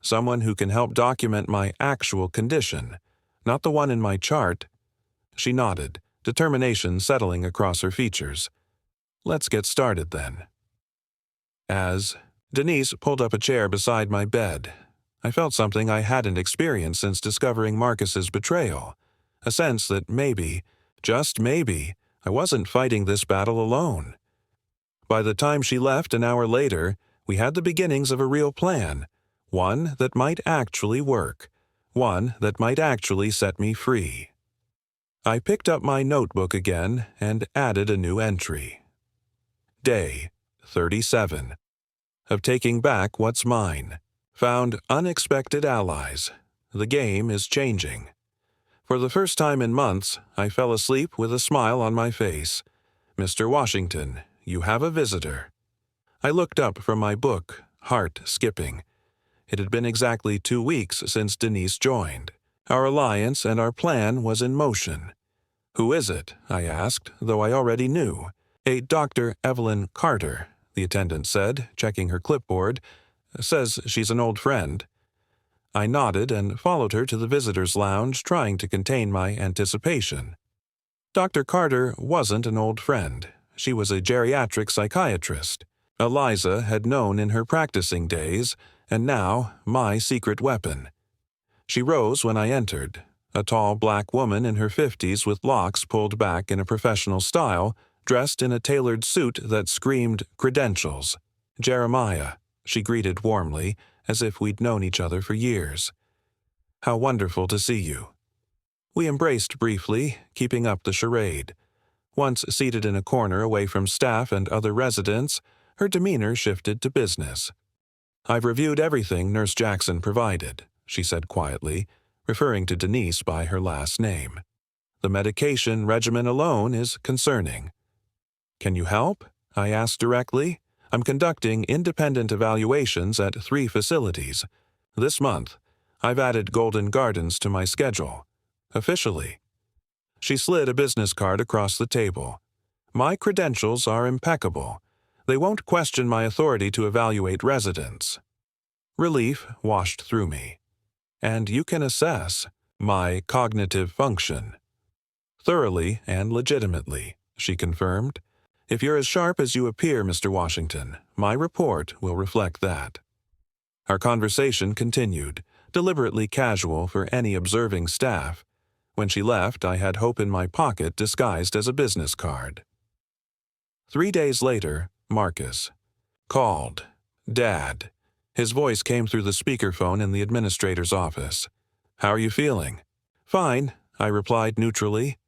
"Someone who can help document my actual condition, not the one in my chart." She nodded, determination settling across her features. Let's get started then. As Denise pulled up a chair beside my bed, I felt something I hadn't experienced since discovering Marcus's betrayal. A sense that maybe, just maybe, I wasn't fighting this battle alone. By the time she left an hour later, we had the beginnings of a real plan, one that might actually work, one that might actually set me free. I picked up my notebook again and added a new entry. Day 37. Of taking back what's mine. Found unexpected allies. The game is changing. For the first time in months, I fell asleep with a smile on my face. Mr. Washington, you have a visitor. I looked up from my book, heart skipping. It had been exactly 2 weeks since Denise joined. Our alliance and our plan was in motion. Who is it? I asked, though I already knew. A Dr. Evelyn Carter, the attendant said, checking her clipboard. Says she's an old friend. I nodded and followed her to the visitors' lounge, trying to contain my anticipation. Dr. Carter wasn't an old friend. She was a geriatric psychiatrist. Eliza had known in her practicing days, and now my secret weapon. She rose when I entered, a tall black woman in her 50s with locks pulled back in a professional style, dressed in a tailored suit that screamed credentials. Jeremiah, she greeted warmly, as if we'd known each other for years. How wonderful to see you. We embraced briefly, keeping up the charade. Once seated in a corner away from staff and other residents, her demeanor shifted to business. I've reviewed everything Nurse Jackson provided, she said quietly, referring to Denise by her last name. The medication regimen alone is concerning. Can you help? I asked directly. I'm conducting independent evaluations at 3 facilities. This month, I've added Golden Gardens to my schedule. Officially. She slid a business card across the table. My credentials are impeccable. They won't question my authority to evaluate residents. Relief washed through me. And you can assess my cognitive function. Thoroughly and legitimately, she confirmed. If you're as sharp as you appear, Mr. Washington, my report will reflect that. Our conversation continued, deliberately casual for any observing staff. When she left, I had hope in my pocket disguised as a business card. 3 days later, Marcus called. Dad. His voice came through the speakerphone in the administrator's office. How are you feeling? Fine, I replied neutrally.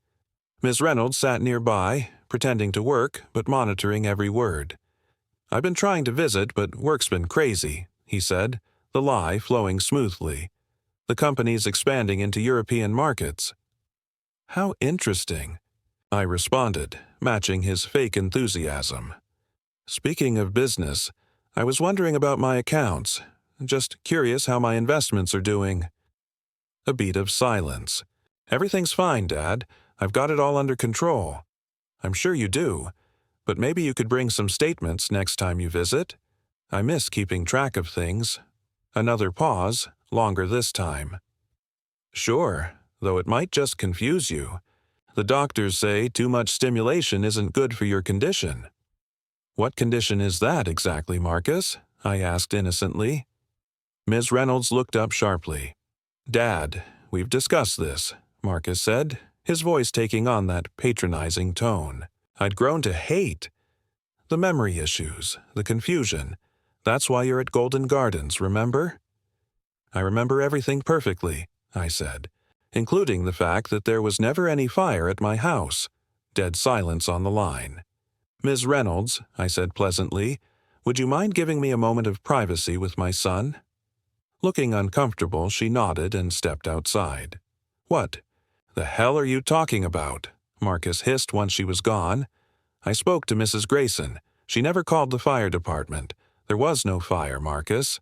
Ms. Reynolds sat nearby, pretending to work, but monitoring every word. I've been trying to visit, but work's been crazy, he said, the lie flowing smoothly. The company's expanding into European markets. How interesting, I responded, matching his fake enthusiasm. Speaking of business, I was wondering about my accounts, just curious how my investments are doing. A beat of silence. Everything's fine, Dad. I've got it all under control. I'm sure you do, but maybe you could bring some statements next time you visit. I miss keeping track of things. Another pause, longer this time. Sure, though it might just confuse you. The doctors say too much stimulation isn't good for your condition. What condition is that exactly, Marcus? I asked innocently. Ms. Reynolds looked up sharply. Dad, we've discussed this, Marcus said, his voice taking on that patronizing tone. I'd grown to hate. The memory issues, the confusion. That's why you're at Golden Gardens, remember? I remember everything perfectly, I said, including the fact that there was never any fire at my house. Dead silence on the line. Ms. Reynolds, I said pleasantly, would you mind giving me a moment of privacy with my son? Looking uncomfortable, she nodded and stepped outside. What the hell are you talking about? Marcus hissed once she was gone. I spoke to Mrs. Grayson. She never called the fire department. There was no fire, Marcus.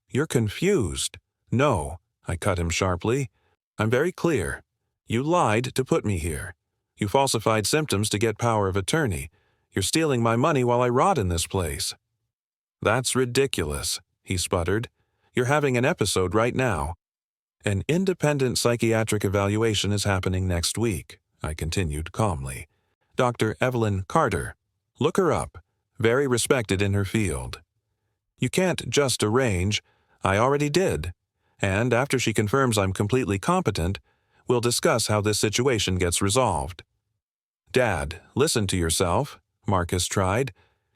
You're confused. No, I cut him sharply. I'm very clear. You lied to put me here. You falsified symptoms to get power of attorney. You're stealing my money while I rot in this place. That's ridiculous, he sputtered. You're having an episode right now. An independent psychiatric evaluation is happening next week, I continued calmly. Dr. Evelyn Carter. Look her up. Very respected in her field. You can't just arrange. I already did. And after she confirms I'm completely competent, we'll discuss how this situation gets resolved. Dad, listen to yourself, Marcus tried,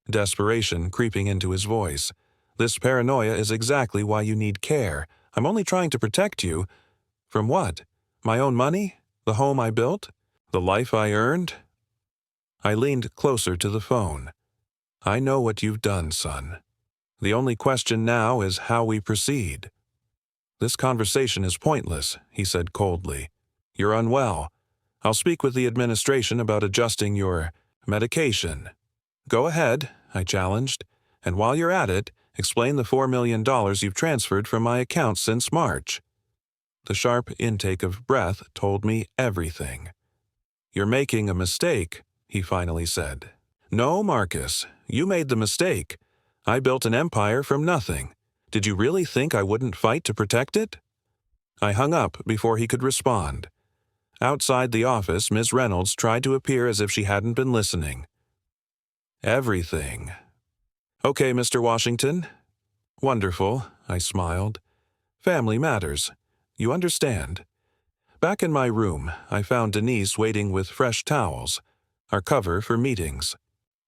desperation creeping into his voice. This paranoia is exactly why you need care. I'm only trying to protect you. From what? My own money? The home I built? The life I earned? I leaned closer to the phone. I know what you've done, son. The only question now is how we proceed. This conversation is pointless, he said coldly. You're unwell. I'll speak with the administration about adjusting your medication. Go ahead, I challenged, and while you're at it, explain the $4 million you've transferred from my account since March. The sharp intake of breath told me everything. You're making a mistake, he finally said. No, Marcus, you made the mistake. I built an empire from nothing. Did you really think I wouldn't fight to protect it? I hung up before he could respond. Outside the office, Ms. Reynolds tried to appear as if she hadn't been listening. Everything. Okay, Mr. Washington. Wonderful, I smiled. Family matters. You understand. Back in my room, I found Denise waiting with fresh towels, our cover for meetings.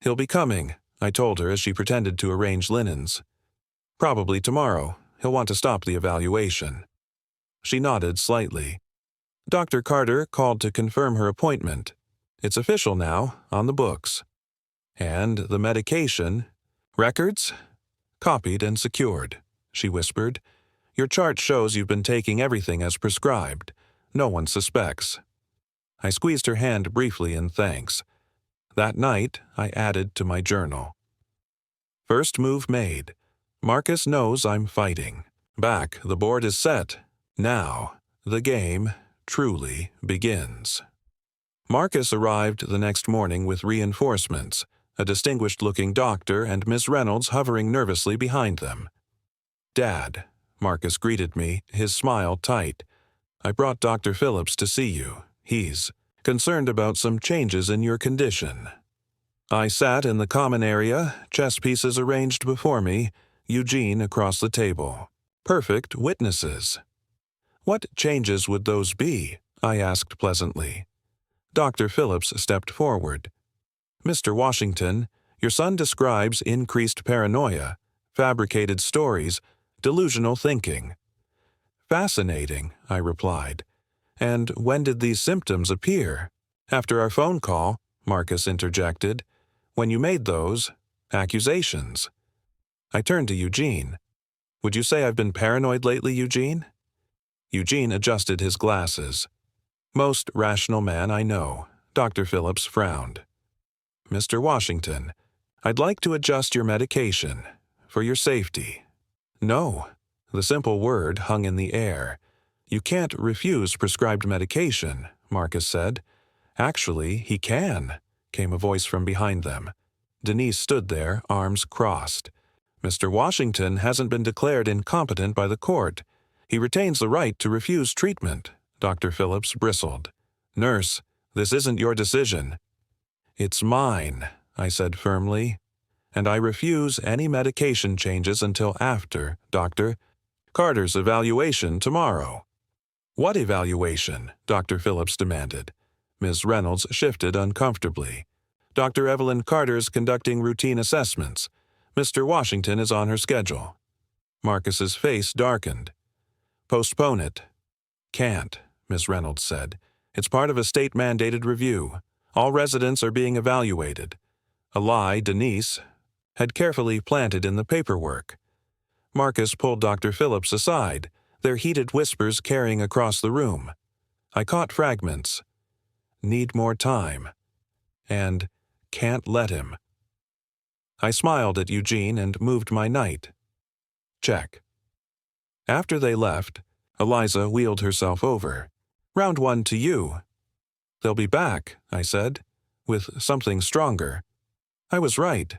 He'll be coming, I told her as she pretended to arrange linens. Probably tomorrow. He'll want to stop the evaluation. She nodded slightly. Dr. Carter called to confirm her appointment. It's official now, on the books. And the medication, records? Copied and secured, she whispered. Your chart shows you've been taking everything as prescribed. No one suspects. I squeezed her hand briefly in thanks. That night, I added to my journal. First move made. Marcus knows I'm fighting. Back, the board is set. Now, the game truly begins. Marcus arrived the next morning with reinforcements, a distinguished-looking doctor and Miss Reynolds hovering nervously behind them. Dad, Marcus greeted me, his smile tight. I brought Dr. Phillips to see you. He's concerned about some changes in your condition. I sat in the common area, chess pieces arranged before me, Eugene across the table. Perfect witnesses. What changes would those be? I asked pleasantly. Dr. Phillips stepped forward. Mr. Washington, your son describes increased paranoia, fabricated stories, delusional thinking. Fascinating, I replied. And when did these symptoms appear? After our phone call, Marcus interjected. When you made those accusations. I turned to Eugene. Would you say I've been paranoid lately, Eugene? Eugene adjusted his glasses. Most rational man I know. Dr. Phillips frowned. Mr. Washington, I'd like to adjust your medication, for your safety. No. The simple word hung in the air. You can't refuse prescribed medication, Marcus said. Actually, he can, came a voice from behind them. Denise stood there, arms crossed. Mr. Washington hasn't been declared incompetent by the court. He retains the right to refuse treatment, Dr. Phillips bristled. Nurse, this isn't your decision. It's mine, I said firmly. And I refuse any medication changes until after, Dr. Carter's evaluation tomorrow. What evaluation? Dr. Phillips demanded. Ms. Reynolds shifted uncomfortably. Dr. Evelyn Carter's conducting routine assessments. Mr. Washington is on her schedule. Marcus's face darkened. Postpone it. Can't, Ms. Reynolds said. It's part of a state-mandated review. All residents are being evaluated. A lie Denise had carefully planted in the paperwork. Marcus pulled Dr. Phillips aside, their heated whispers carrying across the room. I caught fragments. Need more time. And can't let him. I smiled at Eugene and moved my knight. Check. After they left, Eliza wheeled herself over. Round one to you. They'll be back, I said, with something stronger. I was right.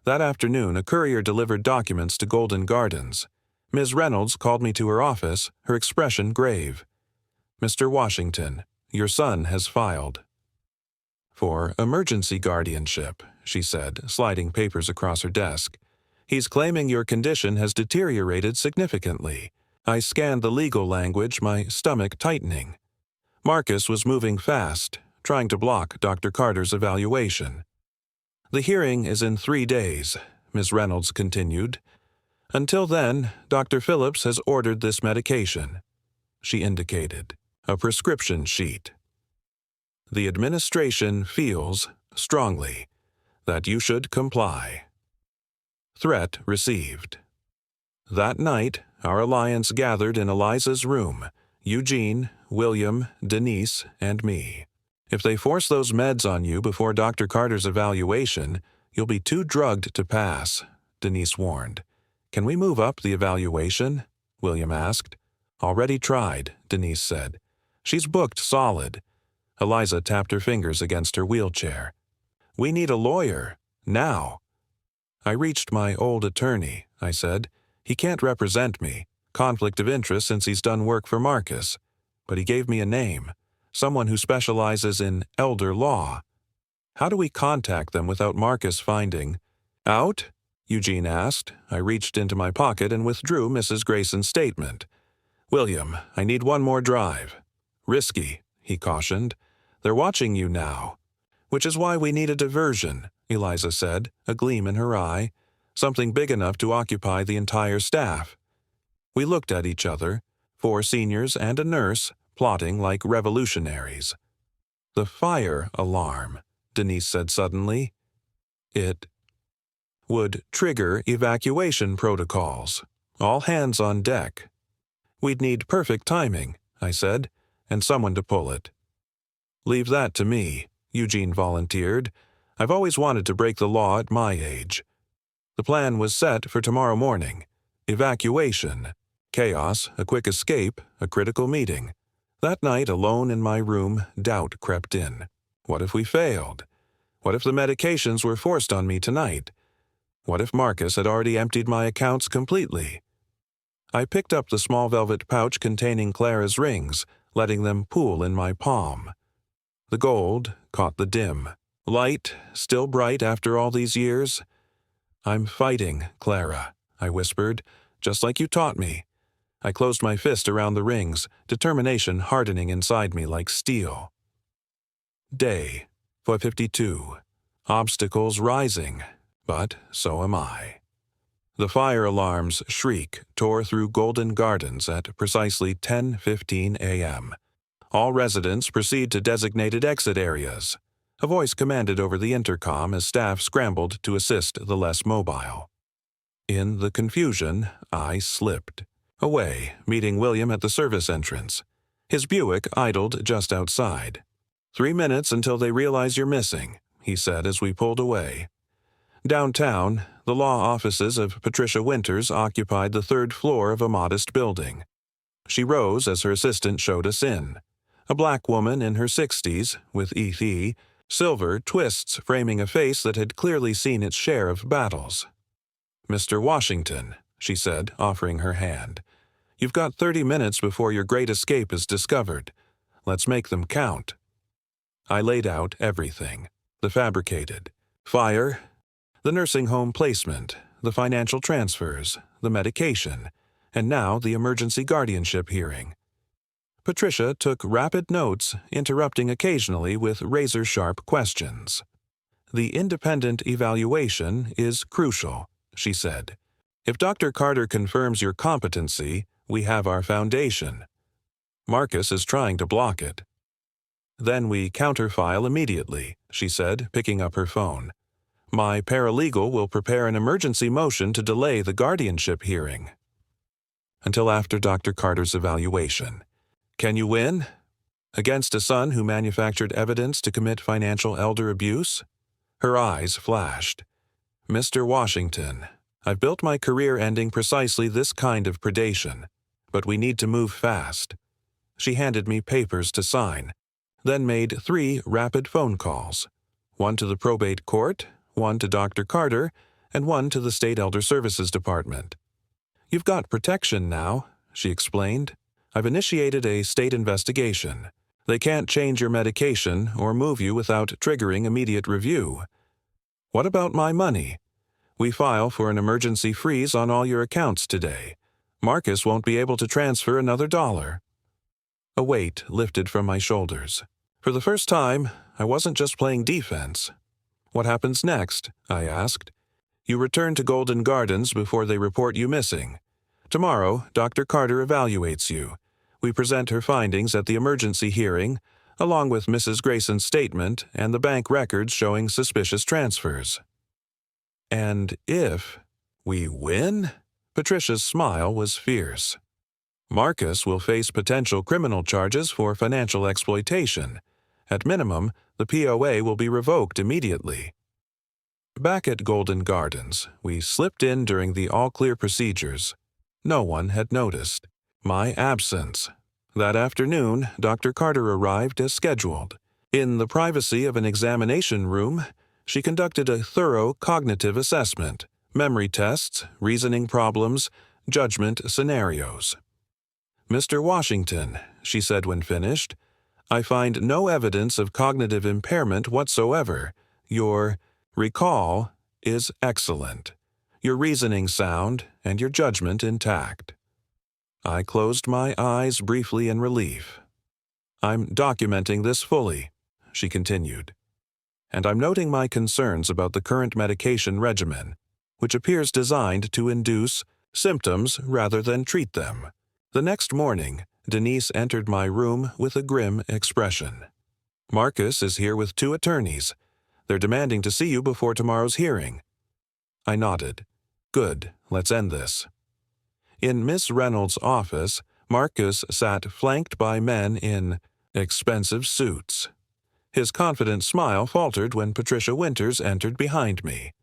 That afternoon, a courier delivered documents to Golden Gardens. Ms. Reynolds called me to her office, her expression grave. Mr. Washington, your son has filed. For emergency guardianship, she said, sliding papers across her desk. He's claiming your condition has deteriorated significantly. I scanned the legal language, my stomach tightening. Marcus was moving fast, trying to block Dr. Carter's evaluation. The hearing is in 3 days, Ms. Reynolds continued. Until then, Dr. Phillips has ordered this medication. She indicated a prescription sheet. The administration feels, strongly, that you should comply. Threat received. That night, our alliance gathered in Eliza's room, Eugene, William, Denise, and me. If they force those meds on you before Dr. Carter's evaluation, you'll be too drugged to pass, Denise warned. Can we move up the evaluation? William asked. Already tried, Denise said. She's booked solid. Eliza tapped her fingers against her wheelchair. We need a lawyer, now. I reached my old attorney, I said. He can't represent me. Conflict of interest since he's done work for Marcus. But he gave me a name, someone who specializes in elder law. How do we contact them without Marcus finding out? Eugene asked. I reached into my pocket and withdrew Mrs. Grayson's statement. William, I need one more drive. Risky, he cautioned. They're watching you now. Which is why we need a diversion, Eliza said, a gleam in her eye. Something big enough to occupy the entire staff. We looked at each other, 4 seniors and a nurse, plotting like revolutionaries. The fire alarm, Denise said suddenly. It would trigger evacuation protocols. All hands on deck. We'd need perfect timing, I said, and someone to pull it. Leave that to me, Eugene volunteered. I've always wanted to break the law at my age. The plan was set for tomorrow morning. Evacuation. Chaos, a quick escape, a critical meeting. That night, alone in my room, doubt crept in. What if we failed? What if the medications were forced on me tonight? What if Marcus had already emptied my accounts completely? I picked up the small velvet pouch containing Clara's rings, letting them pool in my palm. The gold caught the dim. Light, still bright after all these years. I'm fighting, Clara, I whispered, just like you taught me. I closed my fist around the rings, determination hardening inside me like steel. Day, 4:52. Obstacles rising, but so am I. The fire alarm's shriek tore through Golden Gardens at precisely 10:15 a.m. All residents proceed to designated exit areas. A voice commanded over the intercom as staff scrambled to assist the less mobile. In the confusion, I slipped. Away, meeting William at the service entrance. His Buick idled just outside. 3 minutes until they realize you're missing, he said as we pulled away. Downtown, the law offices of Patricia Winters occupied the 3rd floor of a modest building. She rose as her assistant showed us in. A black woman in her 60s, with ET, silver twists framing a face that had clearly seen its share of battles. Mr. Washington, she said, offering her hand. You've got 30 minutes before your great escape is discovered. Let's make them count. I laid out everything. The fabricated. Fire. The nursing home placement. The financial transfers. The medication. And now the emergency guardianship hearing. Patricia took rapid notes, interrupting occasionally with razor-sharp questions. The independent evaluation is crucial, she said. If Dr. Carter confirms your competency, we have our foundation. Marcus is trying to block it. Then we counterfile immediately, she said, picking up her phone. My paralegal will prepare an emergency motion to delay the guardianship hearing. Until after Dr. Carter's evaluation. Can you win? Against a son who manufactured evidence to commit financial elder abuse? Her eyes flashed. Mr. Washington, I've built my career ending precisely this kind of predation, but we need to move fast. She handed me papers to sign, then made 3 rapid phone calls, one to the probate court, one to Dr. Carter, and one to the State Elder Services Department. You've got protection now, she explained. I've initiated a state investigation. They can't change your medication or move you without triggering immediate review. What about my money? We file for an emergency freeze on all your accounts today. Marcus won't be able to transfer another dollar. A weight lifted from my shoulders. For the first time, I wasn't just playing defense. What happens next? I asked. You return to Golden Gardens before they report you missing. Tomorrow, Dr. Carter evaluates you. We present her findings at the emergency hearing, along with Mrs. Grayson's statement and the bank records showing suspicious transfers. And if we win? Patricia's smile was fierce. Marcus will face potential criminal charges for financial exploitation. At minimum, the POA will be revoked immediately. Back at Golden Gardens, we slipped in during the all-clear procedures. No one had noticed my absence. That afternoon, Dr. Carter arrived as scheduled. In the privacy of an examination room, she conducted a thorough cognitive assessment, memory tests, reasoning problems, judgment scenarios. Mr. Washington, she said when finished, I find no evidence of cognitive impairment whatsoever. Your recall is excellent, your reasoning sound, and your judgment intact. I closed my eyes briefly in relief. I'm documenting this fully, she continued, and I'm noting my concerns about the current medication regimen, which appears designed to induce symptoms rather than treat them. The next morning, Denise entered my room with a grim expression. Marcus is here with 2 attorneys. They're demanding to see you before tomorrow's hearing. I nodded. Good, let's end this. In Miss Reynolds' office, Marcus sat flanked by men in expensive suits. His confident smile faltered when Patricia Winters entered behind me.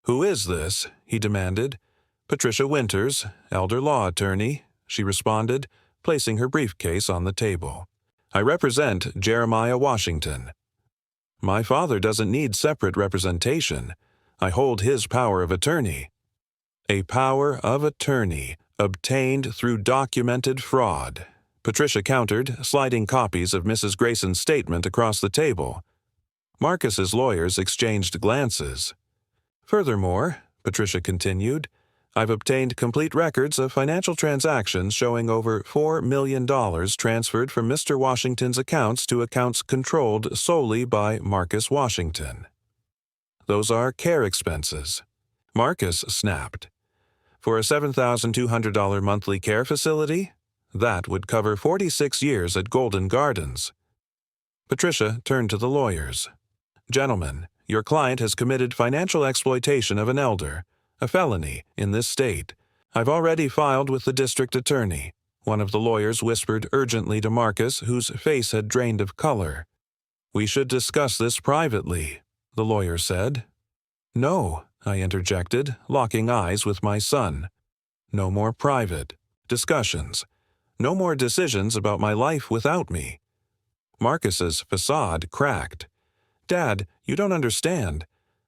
Who is this? He demanded. Patricia Winters, elder law attorney, she responded, placing her briefcase on the table. I represent Jeremiah Washington. My father doesn't need separate representation. I hold his power of attorney. A power of attorney obtained through documented fraud, Patricia countered, sliding copies of Mrs. Grayson's statement across the table. Marcus's lawyers exchanged glances. Furthermore, Patricia continued, I've obtained complete records of financial transactions showing over $4 million transferred from Mr. Washington's accounts to accounts controlled solely by Marcus Washington. Those are care expenses. Marcus snapped. For a $7,200 monthly care facility? That would cover 46 years at Golden Gardens. Patricia turned to the lawyers. Gentlemen, your client has committed financial exploitation of an elder, a felony, in this state. I've already filed with the district attorney. One of the lawyers whispered urgently to Marcus, whose face had drained of color. We should discuss this privately, the lawyer said. No, I interjected, locking eyes with my son. No more private discussions. No more decisions about my life without me. Marcus's facade cracked. Dad, you don't understand.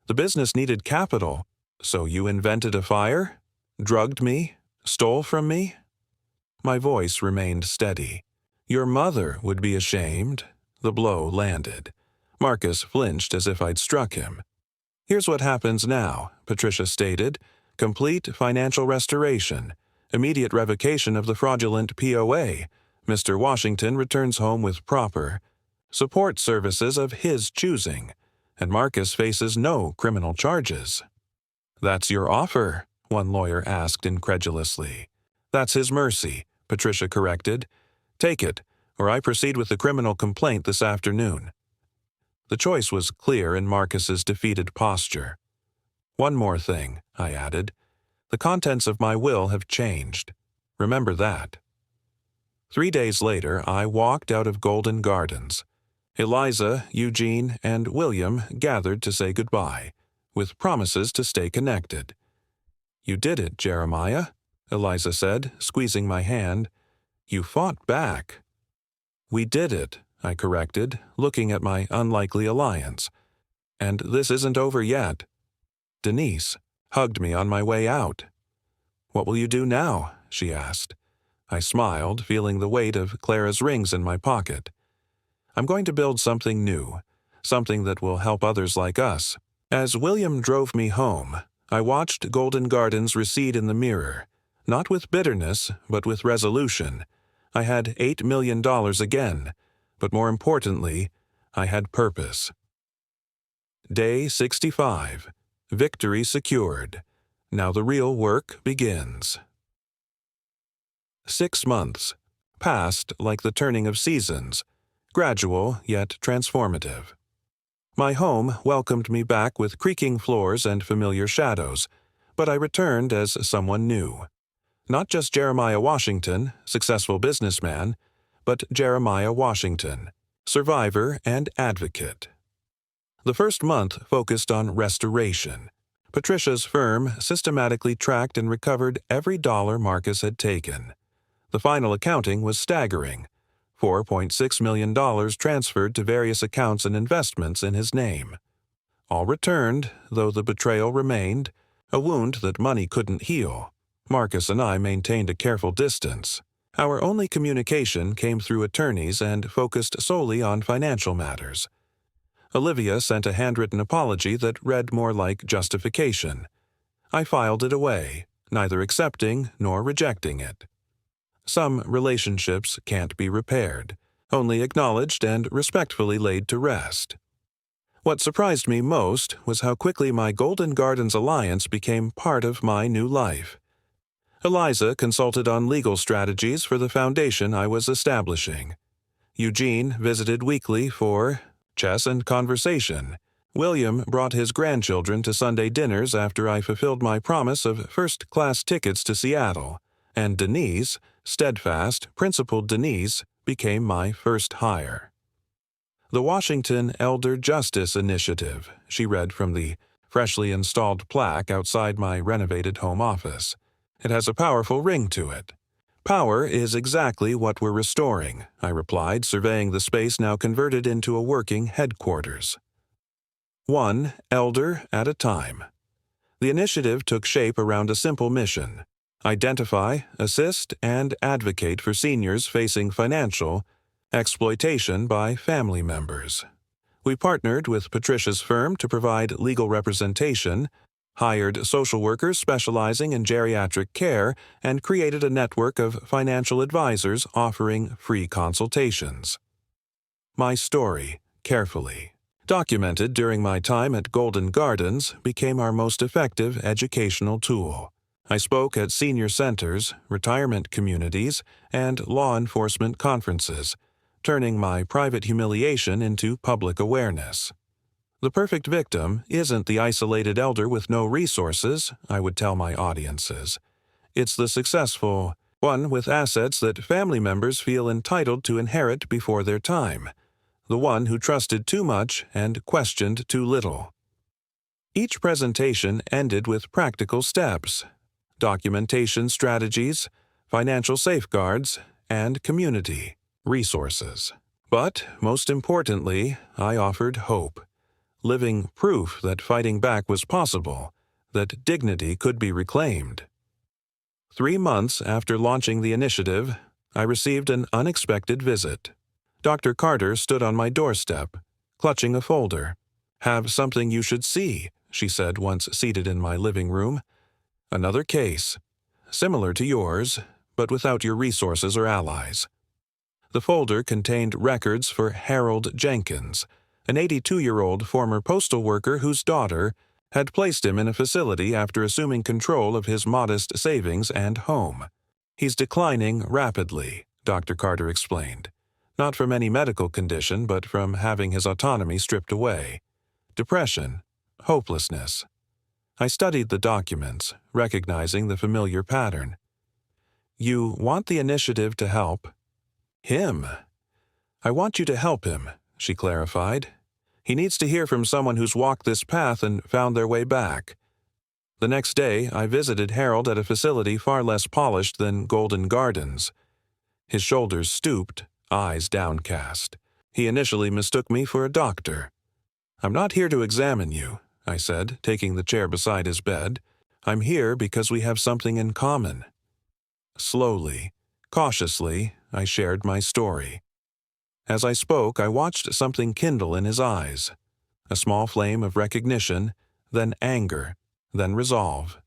The business needed capital. So you invented a fire? Drugged me? Stole from me? My voice remained steady. Your mother would be ashamed. The blow landed. Marcus flinched as if I'd struck him. Here's what happens now, Patricia stated. Complete financial restoration. Immediate revocation of the fraudulent POA. Mr. Washington returns home with proper support services of his choosing, and Marcus faces no criminal charges. That's your offer? One lawyer asked incredulously. That's his mercy, Patricia corrected. Take it, or I proceed with the criminal complaint this afternoon. The choice was clear in Marcus's defeated posture. One more thing, I added. The contents of my will have changed. Remember that. 3 days later, I walked out of Golden Gardens. Eliza, Eugene, and William gathered to say goodbye, with promises to stay connected. You did it, Jeremiah, Eliza said, squeezing my hand. You fought back. We did it, I corrected, looking at my unlikely alliance. And this isn't over yet. Denise hugged me on my way out. What will you do now? She asked. I smiled, feeling the weight of Clara's rings in my pocket. I'm going to build something new, something that will help others like us. As William drove me home, I watched Golden Gardens recede in the mirror, not with bitterness, but with resolution. I had $8 million again, but more importantly, I had purpose. Day 65. Victory secured. Now the real work begins. 6 months. Passed like the turning of seasons, gradual yet transformative. My home welcomed me back with creaking floors and familiar shadows, but I returned as someone new. Not just Jeremiah Washington, successful businessman, but Jeremiah Washington, survivor and advocate. The first month focused on restoration. Patricia's firm systematically tracked and recovered every dollar Marcus had taken. The final accounting was staggering. $4.6 million transferred to various accounts and investments in his name. All returned, though the betrayal remained, a wound that money couldn't heal. Marcus and I maintained a careful distance. Our only communication came through attorneys and focused solely on financial matters. Olivia sent a handwritten apology that read more like justification. I filed it away, neither accepting nor rejecting it. Some relationships can't be repaired, only acknowledged and respectfully laid to rest. What surprised me most was how quickly my Golden Gardens alliance became part of my new life. Eliza consulted on legal strategies for the foundation I was establishing. Eugene visited weekly for chess and conversation. William brought his grandchildren to Sunday dinners after I fulfilled my promise of first-class tickets to Seattle, and Denise, steadfast, principled Denise, became my first hire. The Washington Elder Justice Initiative, she read from the freshly installed plaque outside my renovated home office. It has a powerful ring to it. Power is exactly what we're restoring, I replied, surveying the space now converted into a working headquarters. One elder at a time. The initiative took shape around a simple mission: identify, assist, and advocate for seniors facing financial exploitation by family members. We partnered with Patricia's firm to provide legal representation, hired social workers specializing in geriatric care, and created a network of financial advisors offering free consultations. My story, carefully documented during my time at Golden Gardens, became our most effective educational tool. I spoke at senior centers, retirement communities, and law enforcement conferences, turning my private humiliation into public awareness. The perfect victim isn't the isolated elder with no resources, I would tell my audiences. It's the successful one with assets that family members feel entitled to inherit before their time. The one who trusted too much and questioned too little. Each presentation ended with practical steps: documentation strategies, financial safeguards, and community resources. But, most importantly, I offered hope. Living proof that fighting back was possible, that dignity could be reclaimed. 3 months after launching the initiative, I received an unexpected visit. Dr. Carter stood on my doorstep, clutching a folder. "Have something you should see," she said once seated in my living room. "Another case, similar to yours, but without your resources or allies." The folder contained records for Harold Jenkins, an 82-year-old former postal worker whose daughter had placed him in a facility after assuming control of his modest savings and home. "He's declining rapidly," Dr. Carter explained. "Not from any medical condition, but from having his autonomy stripped away. Depression, hopelessness." I studied the documents, recognizing the familiar pattern. "You want the initiative to help him." "I want you to help him," she clarified. "He needs to hear from someone who's walked this path and found their way back." The next day, I visited Harold at a facility far less polished than Golden Gardens. His shoulders stooped, eyes downcast. He initially mistook me for a doctor. "I'm not here to examine you," I said, taking the chair beside his bed. "I'm here because we have something in common." Slowly, cautiously, I shared my story. As I spoke, I watched something kindle in his eyes. A small flame of recognition, then anger, then resolve.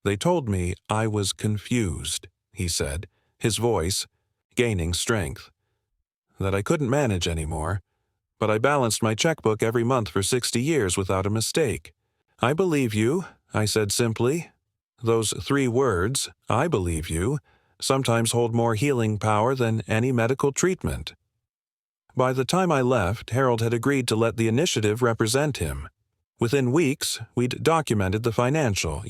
They told me I was confused, he said, his voice gaining strength. That I couldn't manage anymore, but I balanced my checkbook every month for 60 years without a mistake. I believe you, I said simply. Those 3 words, I believe you, sometimes hold more healing power than any medical treatment. By the time I left, Harold had agreed to let the initiative represent him. Within weeks, we'd documented the financial,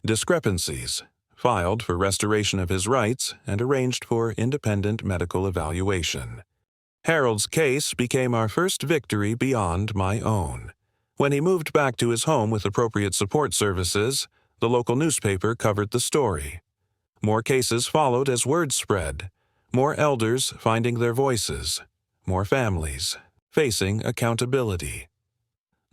discrepancies, filed for restoration of his rights, and arranged for independent medical evaluation. Harold's case became our first victory beyond my own. When he moved back to his home with appropriate support services, the local newspaper covered the story. More cases followed as word spread, more elders finding their voices, more families facing accountability.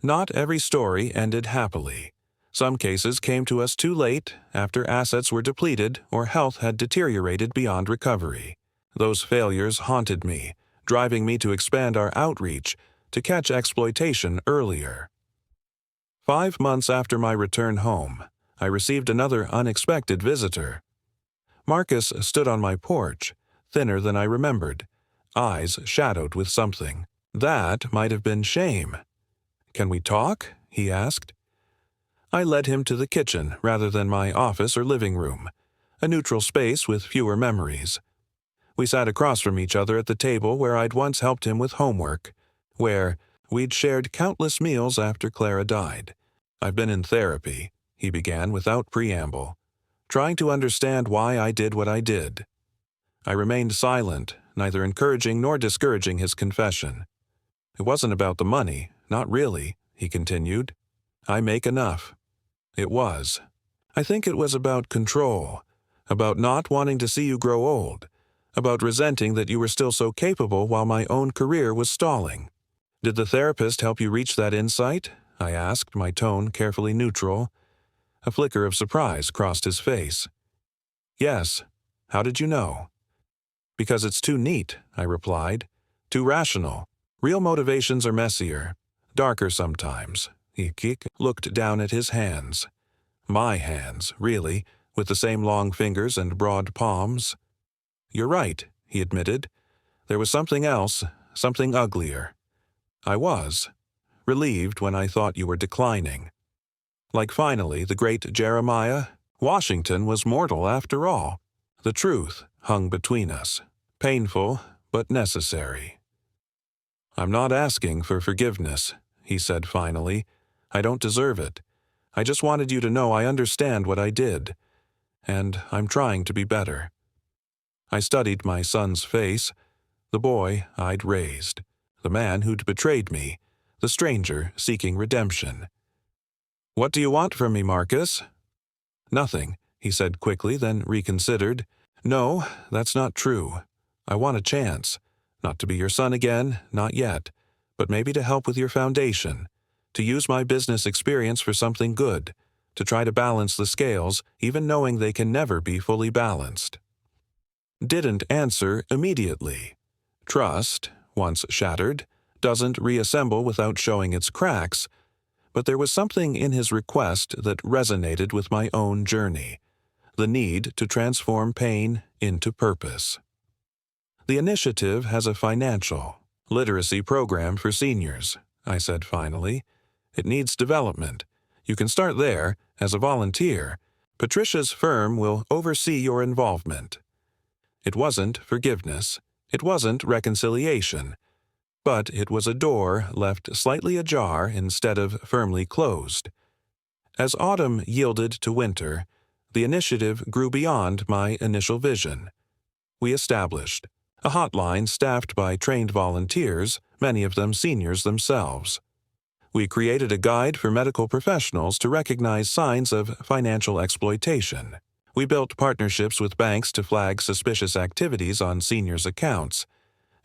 Not every story ended happily. Some cases came to us too late, after assets were depleted or health had deteriorated beyond recovery. Those failures haunted me, driving me to expand our outreach to catch exploitation earlier. 5 months after my return home, I received another unexpected visitor. Marcus stood on my porch, thinner than I remembered, eyes shadowed with something. That might have been shame. "Can we talk?" he asked. I led him to the kitchen rather than my office or living room, a neutral space with fewer memories. We sat across from each other at the table where I'd once helped him with homework, where we'd shared countless meals after Clara died. "I've been in therapy," he began without preamble, trying to understand why I did what I did. I remained silent, neither encouraging nor discouraging his confession. "It wasn't about the money, not really," he continued. "I make enough." It was. I think it was about control, about not wanting to see you grow old, about resenting that you were still so capable while my own career was stalling. "Did the therapist help you reach that insight?" I asked, my tone carefully neutral. A flicker of surprise crossed his face. "Yes. How did you know?" "Because it's too neat," I replied. "Too rational. Real motivations are messier, darker sometimes." He looked down at his hands. My hands, really, with the same long fingers and broad palms. "You're right," he admitted. "There was something else, something uglier." I was relieved when I thought you were declining. Like finally, the great Jeremiah, Washington was mortal after all. The truth hung between us, painful but necessary. "I'm not asking for forgiveness," he said finally. "I don't deserve it. I just wanted you to know I understand what I did, and I'm trying to be better." I studied my son's face, the boy I'd raised, the man who'd betrayed me, the stranger seeking redemption. "What do you want from me, Marcus?" "Nothing," he said quickly, then reconsidered. "No, that's not true. I want a chance. Not to be your son again, not yet, but maybe to help with your foundation, to use my business experience for something good, to try to balance the scales, even knowing they can never be fully balanced." Didn't answer immediately. Trust, once shattered, doesn't reassemble without showing its cracks, but there was something in his request that resonated with my own journey, the need to transform pain into purpose. "The initiative has a financial literacy program for seniors," I said finally. "It needs development. You can start there, as a volunteer. Patricia's firm will oversee your involvement." It wasn't forgiveness. It wasn't reconciliation. But it was a door left slightly ajar instead of firmly closed. As autumn yielded to winter, the initiative grew beyond my initial vision. We established a hotline staffed by trained volunteers, many of them seniors themselves. We created a guide for medical professionals to recognize signs of financial exploitation. We built partnerships with banks to flag suspicious activities on seniors' accounts.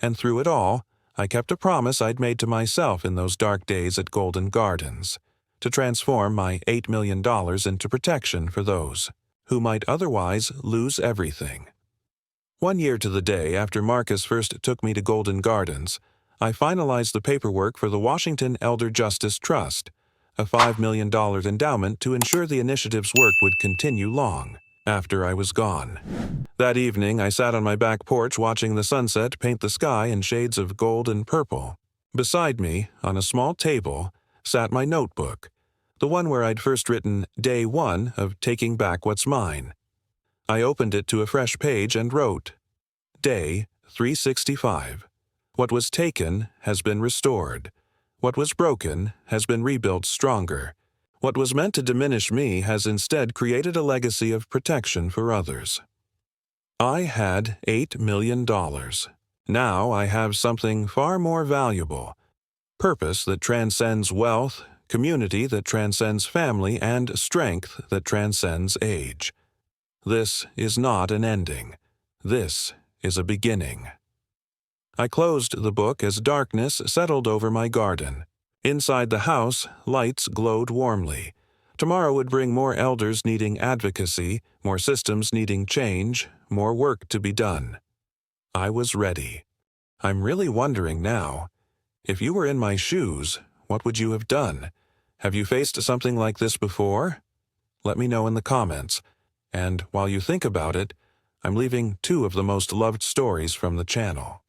And through it all, I kept a promise I'd made to myself in those dark days at Golden Gardens, to transform my $8 million into protection for those who might otherwise lose everything. 1 year to the day after Marcus first took me to Golden Gardens, I finalized the paperwork for the Washington Elder Justice Trust, a $5 million endowment to ensure the initiative's work would continue long after I was gone. That evening, I sat on my back porch watching the sunset paint the sky in shades of gold and purple. Beside me, on a small table, sat my notebook, the one where I'd first written Day 1 of Taking Back What's Mine. I opened it to a fresh page and wrote, Day 365. What was taken has been restored. What was broken has been rebuilt stronger. What was meant to diminish me has instead created a legacy of protection for others. I had $8 million. Now I have something far more valuable. Purpose that transcends wealth, community that transcends family, and strength that transcends age. This is not an ending. This is a beginning. I closed the book as darkness settled over my garden. Inside the house, lights glowed warmly. Tomorrow would bring more elders needing advocacy, more systems needing change, more work to be done. I was ready. I'm really wondering now, if you were in my shoes, what would you have done? Have you faced something like this before? Let me know in the comments. And while you think about it, I'm leaving 2 of the most loved stories from the channel.